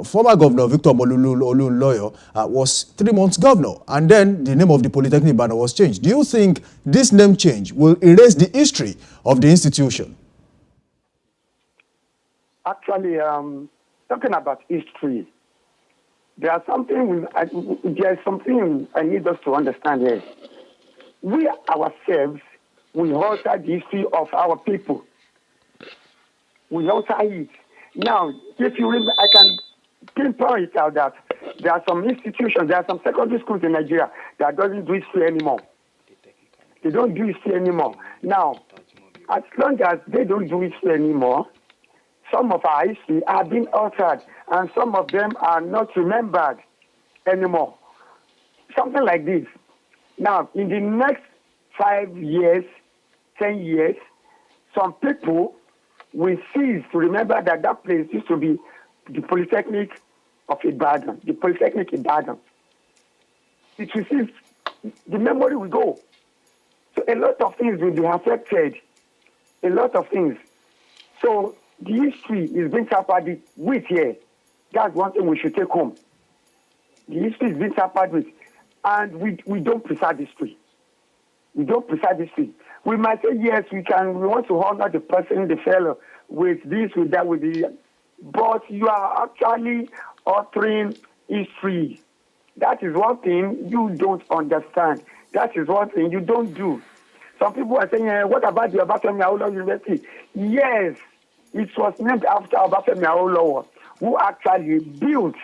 former governor Victor Omololu Oluloyo was 3 months governor. And then the name of the Polytechnic Ibadan was changed. Do you think this name change will erase the history of the institution?
Actually, talking about history, there is something I need us to understand here. We ourselves, we alter the history of our people. We alter it. Now, if you remember, I can pinpoint it out that there are some institutions, there are some secondary schools in Nigeria that doesn't do history anymore. They don't do history anymore. Now, as long as they don't do history anymore, some of our history are being altered, and some of them are not remembered anymore. Something like this. Now, in the next 5 years, 10 years, some people will cease to remember that that place used to be the Polytechnic of Ibadan, the Polytechnic Ibadan. It will cease, the memory will go. So a lot of things will be affected, a lot of things. So the history is being tampered with here. That's one thing we should take home. The history is being tampered with, and we don't preserve history. We don't preserve history. We might say, yes, we want to honor the person, the fellow, with this, with that, with the... But you are actually altering history. That is one thing you don't understand. That is one thing you don't do. Some people are saying, what about the Obafemi Awolowo University? Yes, it was named after Obafemi Awolowo, who actually built,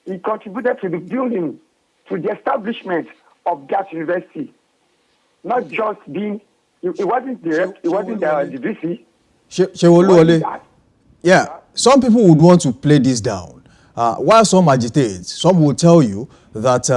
he contributed to the building, to the establishment of that university. Not just being, it wasn't the VC.
Shewoluwole, yeah, some people would want to play this down. While some agitate, some will tell you that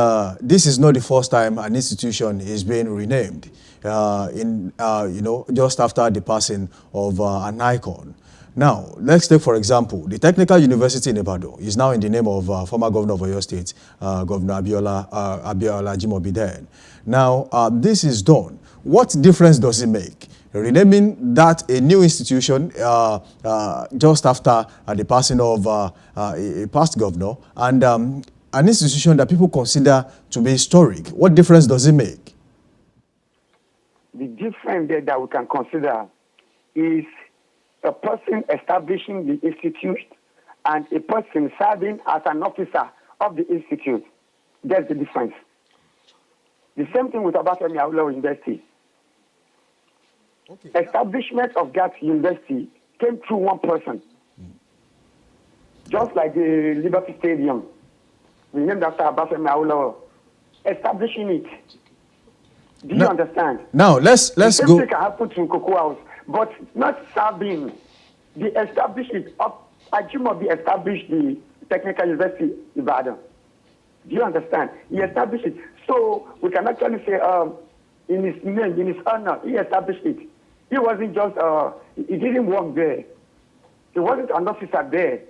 this is not the first time an institution is being renamed just after the passing of an icon. Now, let's take, for example, the Technical University in Ibadan is now in the name of former governor of Oyo State, Governor Abiola Ajimobi then. Now, this is done. What difference does it make? Renaming that a new institution just after the passing of a past governor and an institution that people consider to be historic. What difference does it make?
The difference that we can consider is a person establishing the institute and a person serving as an officer of the institute. That's the difference. The same thing with Obafemi Awolowo University. Okay. Establishment of that university came through one person. Just like the Liberty Stadium, we named after Obafemi Awolowo. Establishing it. Do you understand?
Now let's go.
The same thing can happen to Cocoa House, but not serving. The establishment of Ajimobi established the Technical University Ibadan. Do you understand? He established it. So we can actually say, in his name, in his honor, he established it. He wasn't just, he didn't work there. He wasn't an officer there.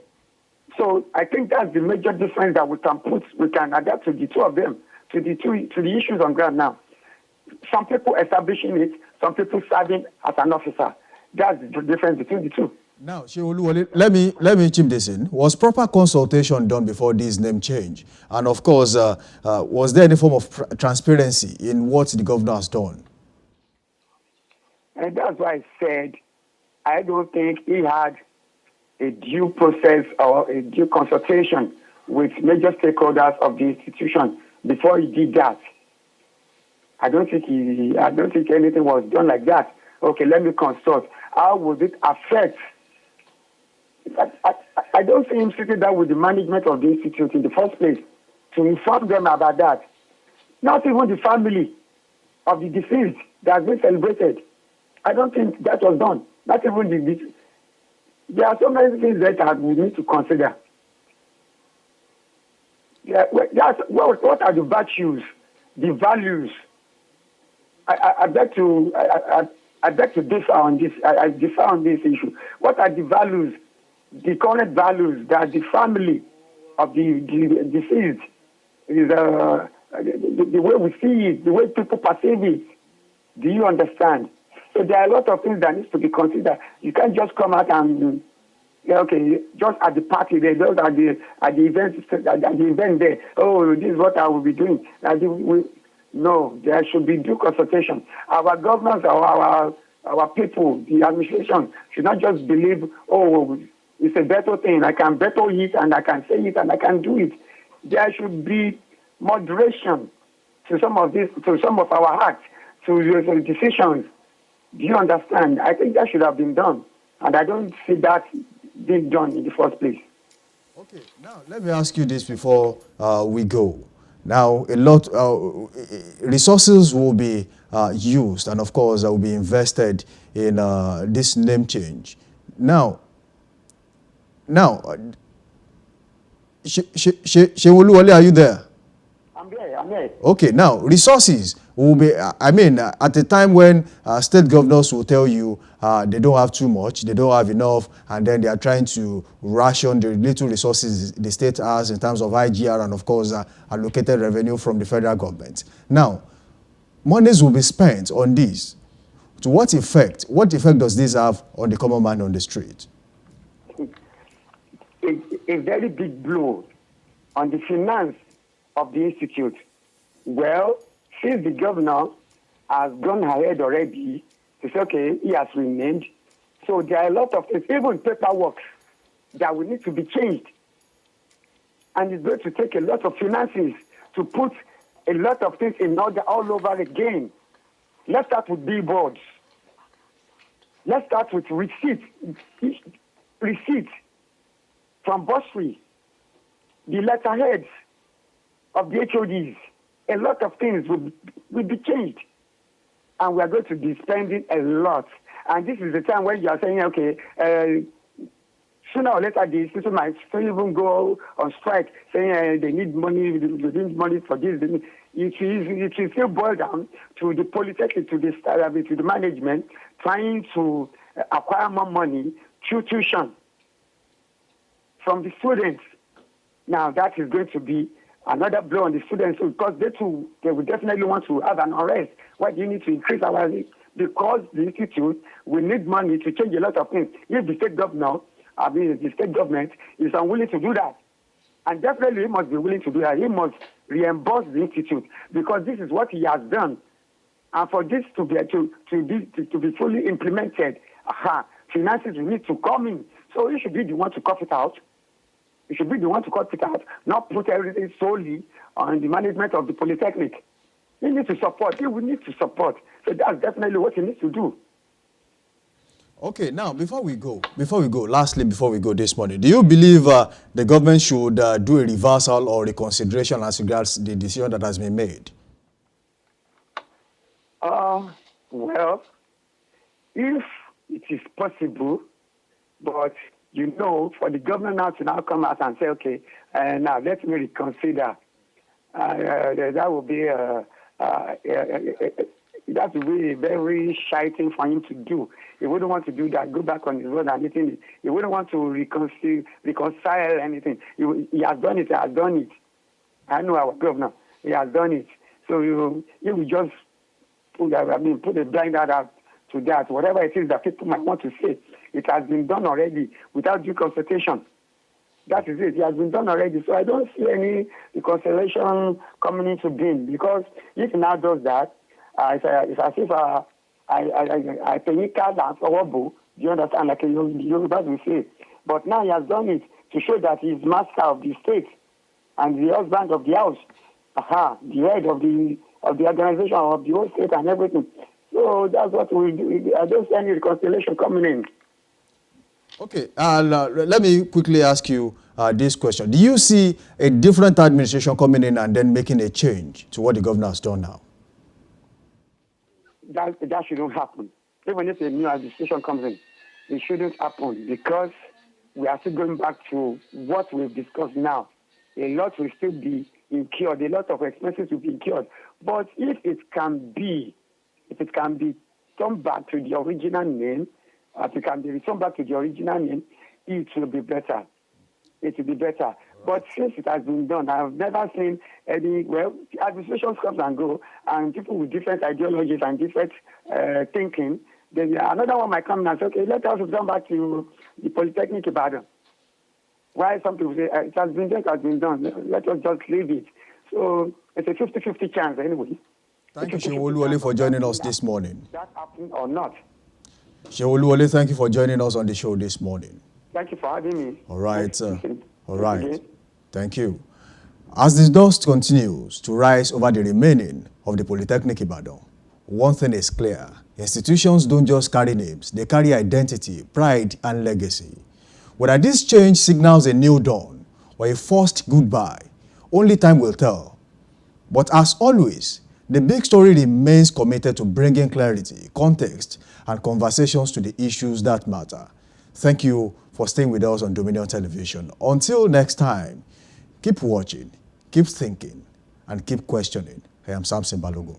So I think that's the major difference that we can adapt to the two of them, to the issues on ground now. Some people establishing it, some people serving as an officer. That's the difference between the two.
Now, Shewoluwole, let me chip this in. Was proper consultation done before this name change? And of course, was there any form of transparency in what the governor has done?
And that's why I said I don't think he had a due process or a due consultation with major stakeholders of the institution before he did that. I don't think anything was done like that. Okay, let me consult. How would it affect? I don't see him sitting down with the management of the institute in the first place to inform them about that. Not even the family of the deceased that has been celebrated. I don't think that was done. Not even the. There are so many things that we need to consider. Yeah, what are the virtues, the values? I beg to differ on this. I differ on this issue. What are the values, the current values that the family of the deceased is the way we see it, the way people perceive it? Do you understand? So there are a lot of things that needs to be considered. You can't just come out and just at the party there, just at the event there. Oh, this is what I will be doing. No, there should be due consultation. Our governors, our people, the administration should not just believe, oh, it's a better thing. I can better it and I can say it and I can do it. There should be moderation to some of this, to some of our acts, to decisions. Do you understand? I think that should have been done, and I don't see that being done in the first place.
Okay, now let me ask you this before we go. Now, a lot resources will be used, and of course, will be invested in this name change. Now, Shewoluwole, are you there?
I'm here.
Okay, now resources will be, I mean, at the time when state governors will tell you they don't have too much, they don't have enough, and then they are trying to ration the little resources the state has in terms of IGR and, of course, allocated revenue from the federal government. Now, monies will be spent on this. To what effect? What effect does this have on the common man on the street?
A very big blow on the finance of the institute. Well, since the governor has gone ahead already to say, okay, he has renamed, so there are a lot of things, even paperwork, that will need to be changed. And it's going to take a lot of finances to put a lot of things in order all over again. Let's start with billboards. Let's start with receipts from bursary, the letterheads of the HODs. A lot of things will be changed. And we are going to be spending a lot. And this is the time when you are saying, okay, sooner or later the institution might still even go on strike, saying they need money, they need money for this. It will still boil down to the polytechnic, to the management, trying to acquire more money through tuition from the students. Now that is going to be another blow on the students, because they will definitely want to have an unrest. Why do you need to increase our rate? Because the institute will need money to change a lot of things. If the state government is unwilling to do that, and definitely he must be willing to do that. He must reimburse the institute, because this is what he has done. And for this to be fully implemented, finances will need to come in. So he should be the one to cough it out. He should be the one to cut it out, not put everything solely on the management of the polytechnic. He needs to support. He will need to support. So that's definitely what he needs to do.
Okay, now before we go, lastly, before we go this morning, do you believe the government should do a reversal or reconsideration as regards the decision that has been made?
Well, if it is possible, but you know, for the government now to come out and say, okay, now let me reconsider, that would be that would be a very shy thing for him to do. He wouldn't want to do that, go back on his word and anything. He wouldn't want to reconcile anything. He has done it, I know our governor, he has done it. So he will just put a blind eye out to that. Whatever it is that people might want to say, it has been done already without due consultation. That is it. It has been done already. So I don't see any reconciliation coming into being, because if he now does that, it's as if I pay card and forward. Do you understand? Like Yorubas will say. But now he has done it to show that he's master of the state and the husband of the house. The head of the organization of the whole state and everything. So that's what we do. I don't see any reconciliation coming in.
Okay, let me quickly ask you this question. Do you see a different administration coming in and then making a change to what the governor has done now?
That shouldn't happen. Even if a new administration comes in, it shouldn't happen, because we are still going back to what we've discussed now. A lot will still be incurred. A lot of expenses will be incurred. But if it can be turned back to the original name, it will be better. It will be better. Right. But since it has been done, I've never seen any, administrations come and go, and people with different ideologies and different thinking, then another one might come and say, okay, let us come back to the Polytechnic Ibadan. Why some people say, it has been done, let us just leave it. So it's a 50-50 chance anyway.
Thank you, Shehu Oluwole, for joining us this morning.
That happened or not.
Shehu Oluwole, thank you for joining us on the show this morning.
Thank you for having me.
All right, all right. Thank you. As the dust continues to rise over the remaining of the Polytechnic Ibadan, one thing is clear. Institutions don't just carry names, they carry identity, pride, and legacy. Whether this change signals a new dawn or a forced goodbye, only time will tell. But as always, the big story remains committed to bringing clarity, context, and conversations to the issues that matter. Thank you for staying with us on Dominion Television. Until next time, keep watching, keep thinking, and keep questioning. I am Samson Balogun.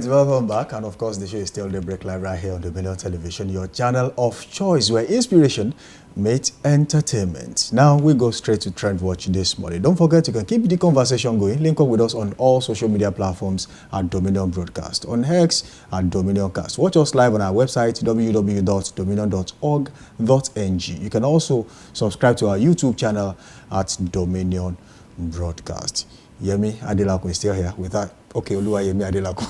welcome back. And of course, the show is still The Break Live right here on Dominion Television, your channel of choice, where inspiration meets entertainment. Now we go straight to Trend Watch this morning. Don't forget, you can keep the conversation going. Link up with us on all social media platforms at Dominion Broadcast, on X at Dominion Cast. Watch us live on our website, www.dominion.org.ng. You can also subscribe to our YouTube channel at Dominion Broadcast. Yemi Adelakun is still here with that. Okay, Oluwa Yemi Adelakun.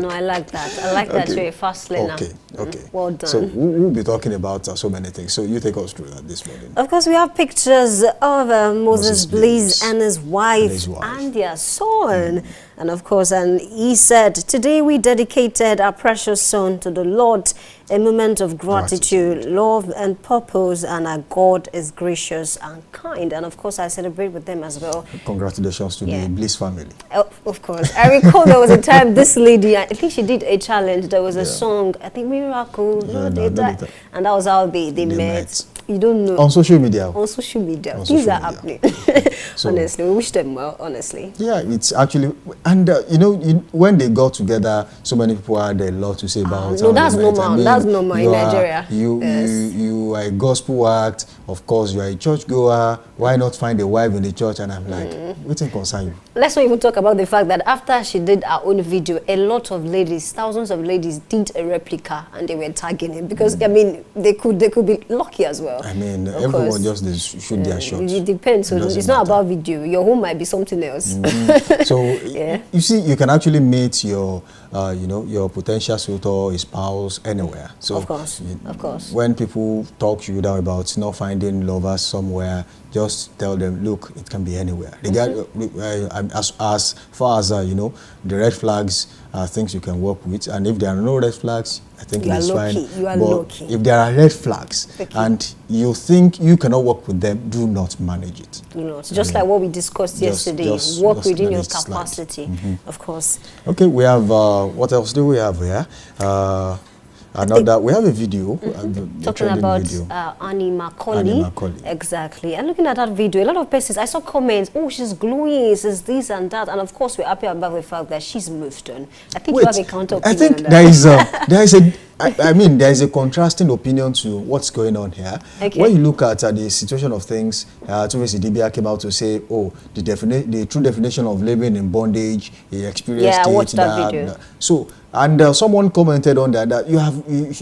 No, I like that. I like that you're a fast learner.
Okay.
Well done.
So we'll be talking about so many things. So you take us through that this morning.
Of course, we have pictures of Moses Blaze and his wife and their son. And of course, and he said, today we dedicated our precious son to the Lord, a moment of gratitude, love and purpose, and our God is gracious and kind. And of course, I celebrate with them as well.
Congratulations to the Bliss family.
Of course. I recall there was a time this lady, I think she did a challenge. There was a song, I think Miracle, and that was how they met. You don't know.
On social media.
On social media. Things are happening. So, honestly, we wish them well, honestly.
Yeah, it's actually, and when they got together, so many people had a lot to say about
no, that's normal. I mean, that's normal in Nigeria.
You are a gospel act. Of course, you are a church goer. Why not find a wife in the church? And I'm like, what's in concern you?
Let's not even talk about the fact that after she did her own video, a lot of ladies, thousands of ladies, did a replica and they were tagging him because I mean they could be lucky as well.
I mean, everyone just shoot their shots.
It depends. So it's not about video. Your home might be something else.
So you see, you can actually meet your your potential suitor, his spouse, anywhere. So
of course.
When people talk to you down about not finding lovers somewhere, just tell them, look, it can be anywhere. As far as the red flags are things you can work with, and if there are no red flags, I think it's fine.
You are lucky.
If there are red flags and you think you cannot work with them, do not manage it.
Do not. Just like what we discussed yesterday. Work within your capacity, of course.
Okay, we have what else do we have here? We have a video.
Talking about Annie Macaulay. Exactly. And looking at that video, a lot of persons, I saw comments, oh, she's glowing, she's this and that. And of course, we're happy about the fact that she's moved on. I think you have a counter opinion.
I think there is a contrasting opinion to what's going on here. Okay. When you look at the situation of things, Tumisi Dibia came out to say, oh, the true definition of living in bondage, he experienced it.
Yeah, I watched that video.
So, and someone commented on that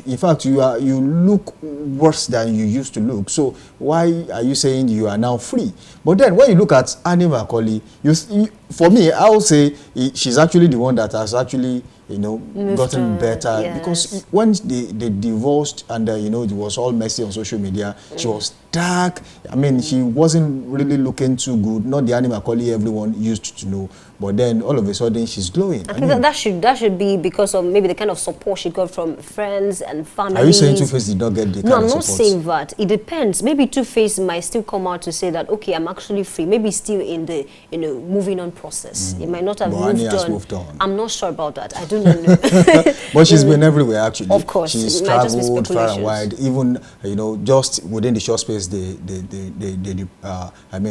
in fact, you look worse than you used to look. So why are you saying you are now free? But then when you look at Annie Macaulay, for me, I would say she's actually the one that has actually gotten better, because when they divorced and it was all messy on social media, she was dark. I mean, she wasn't really looking too good. Not the Annie Macaulay everyone used to know. But then all of a sudden she's glowing.
I think that should be because of maybe the kind of support she got from friends and family.
Are you saying Two-Face did not get the kind of support?
No, I'm not saying that. It depends. Maybe Two-Face might still come out to say that, okay, I'm actually free. Maybe still in the moving on process. It might not have moved on. I'm not sure about that. I don't know.
But she's been everywhere actually.
Of course.
She's traveled far and wide. Even just within the short space they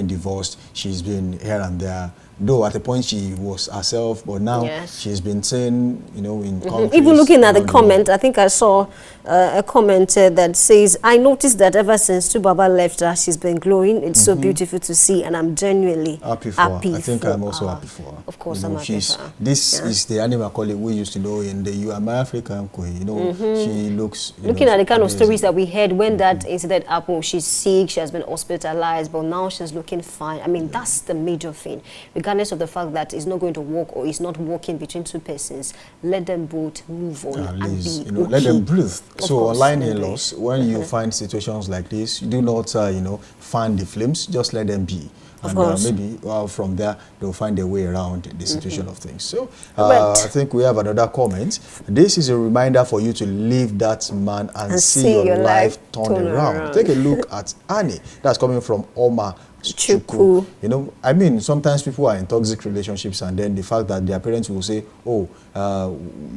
divorced. She's been here and there. Though at the point she was herself, but now she's been saying, in countries.
Even looking at the comment, I think I saw a comment that says, I noticed that ever since Tubaba left her, she's been glowing. It's so beautiful to see, and I'm genuinely happy for her.
I think I'm also happy for her.
Of course, I'm happy for her.
This is the Annie Macaulay we used to know in the You Are My African Queen. She looks...
Looking at the kind of stories that we heard when that incident happened, she's sick, she has been hospitalized, but now she's looking fine. I mean, that's the major thing. Regardless of the fact that it's not going to work or it's not working between two persons, let them both move on and be okay.
Let them breathe. So online in-laws, when you find situations like this, do not fan the flames, just let them be. And maybe from there they'll find a way around the situation of things. So I think we have another comment. This is a reminder for you to leave that man and see your life turn around. Take a look at Annie. That's coming from Omar
Chuku.
You know, I mean, sometimes people are in toxic relationships, and then the fact that their parents will say, oh,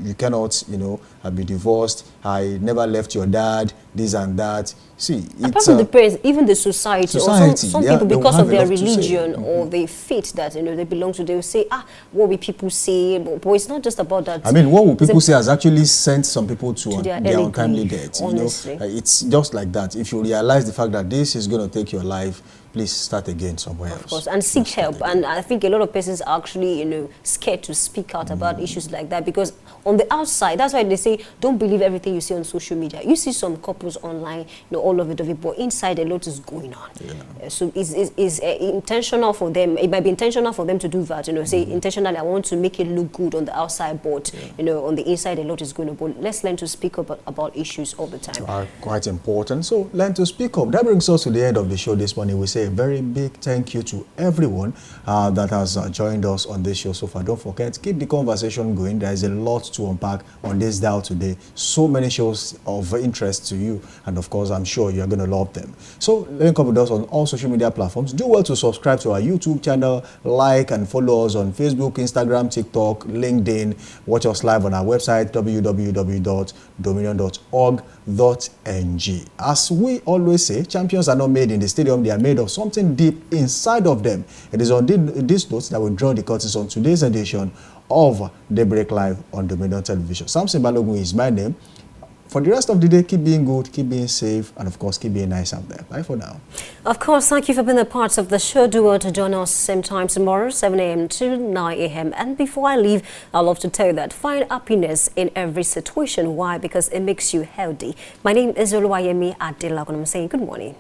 you cannot, you know, be divorced, I never left your dad, this and that. See,
apart
it's
from the parents, even the society or some
yeah,
people, because of their religion
Mm-hmm.
or the faith that, you know, they belong to, they will say, what will people say? But it's not just about that.
I mean, what will people say has actually sent some people to
their
their
early
untimely
grave,
death. You
honestly.
know, it's just like that. If you realize the fact that this is going to take your life, please start again somewhere else.
Of course, and seek help. And I think a lot of persons are actually, you know, scared to speak out about issues like that, because on the outside, that's why they say, don't believe everything you see on social media. You see some couples online, you know, all of it, but inside a lot is going on.
Yeah.
So it's intentional for them. It might be intentional for them to do that, you know, say intentionally, I want to make it look good on the outside, but, you know, on the inside, a lot is going on. But let's learn to speak up about issues all the time.
Are quite important. So learn to speak up. That brings us to the end of the show this morning. We say a very big thank you to everyone that has joined us on this show so far. Don't forget, keep the conversation going. There is a lot to unpack on this dial today. So many shows of interest to you, and of course, I'm sure you're going to love them. So link up with us on all social media platforms. Do well to subscribe to our YouTube channel, like and follow us on Facebook, Instagram, TikTok, LinkedIn. Watch us live on our website, www.dominion.org.ng. As we always say, champions are not made in the stadium, they are made of something deep inside of them. It is on this note that we draw the curtains on today's edition of Daybreak Live on Dominion Television. Samson Balogun is my name. For the rest of the day, keep being good, keep being safe, and of course, keep being nice out there. Bye for now.
Of course, thank you for being a part of the show. Do well to join us same time tomorrow, 7 a.m. to 9 a.m. And before I leave, I'd love to tell you that find happiness in every situation. Why? Because it makes you healthy. My name is Oluwayemi Adelagon. I'm saying good morning.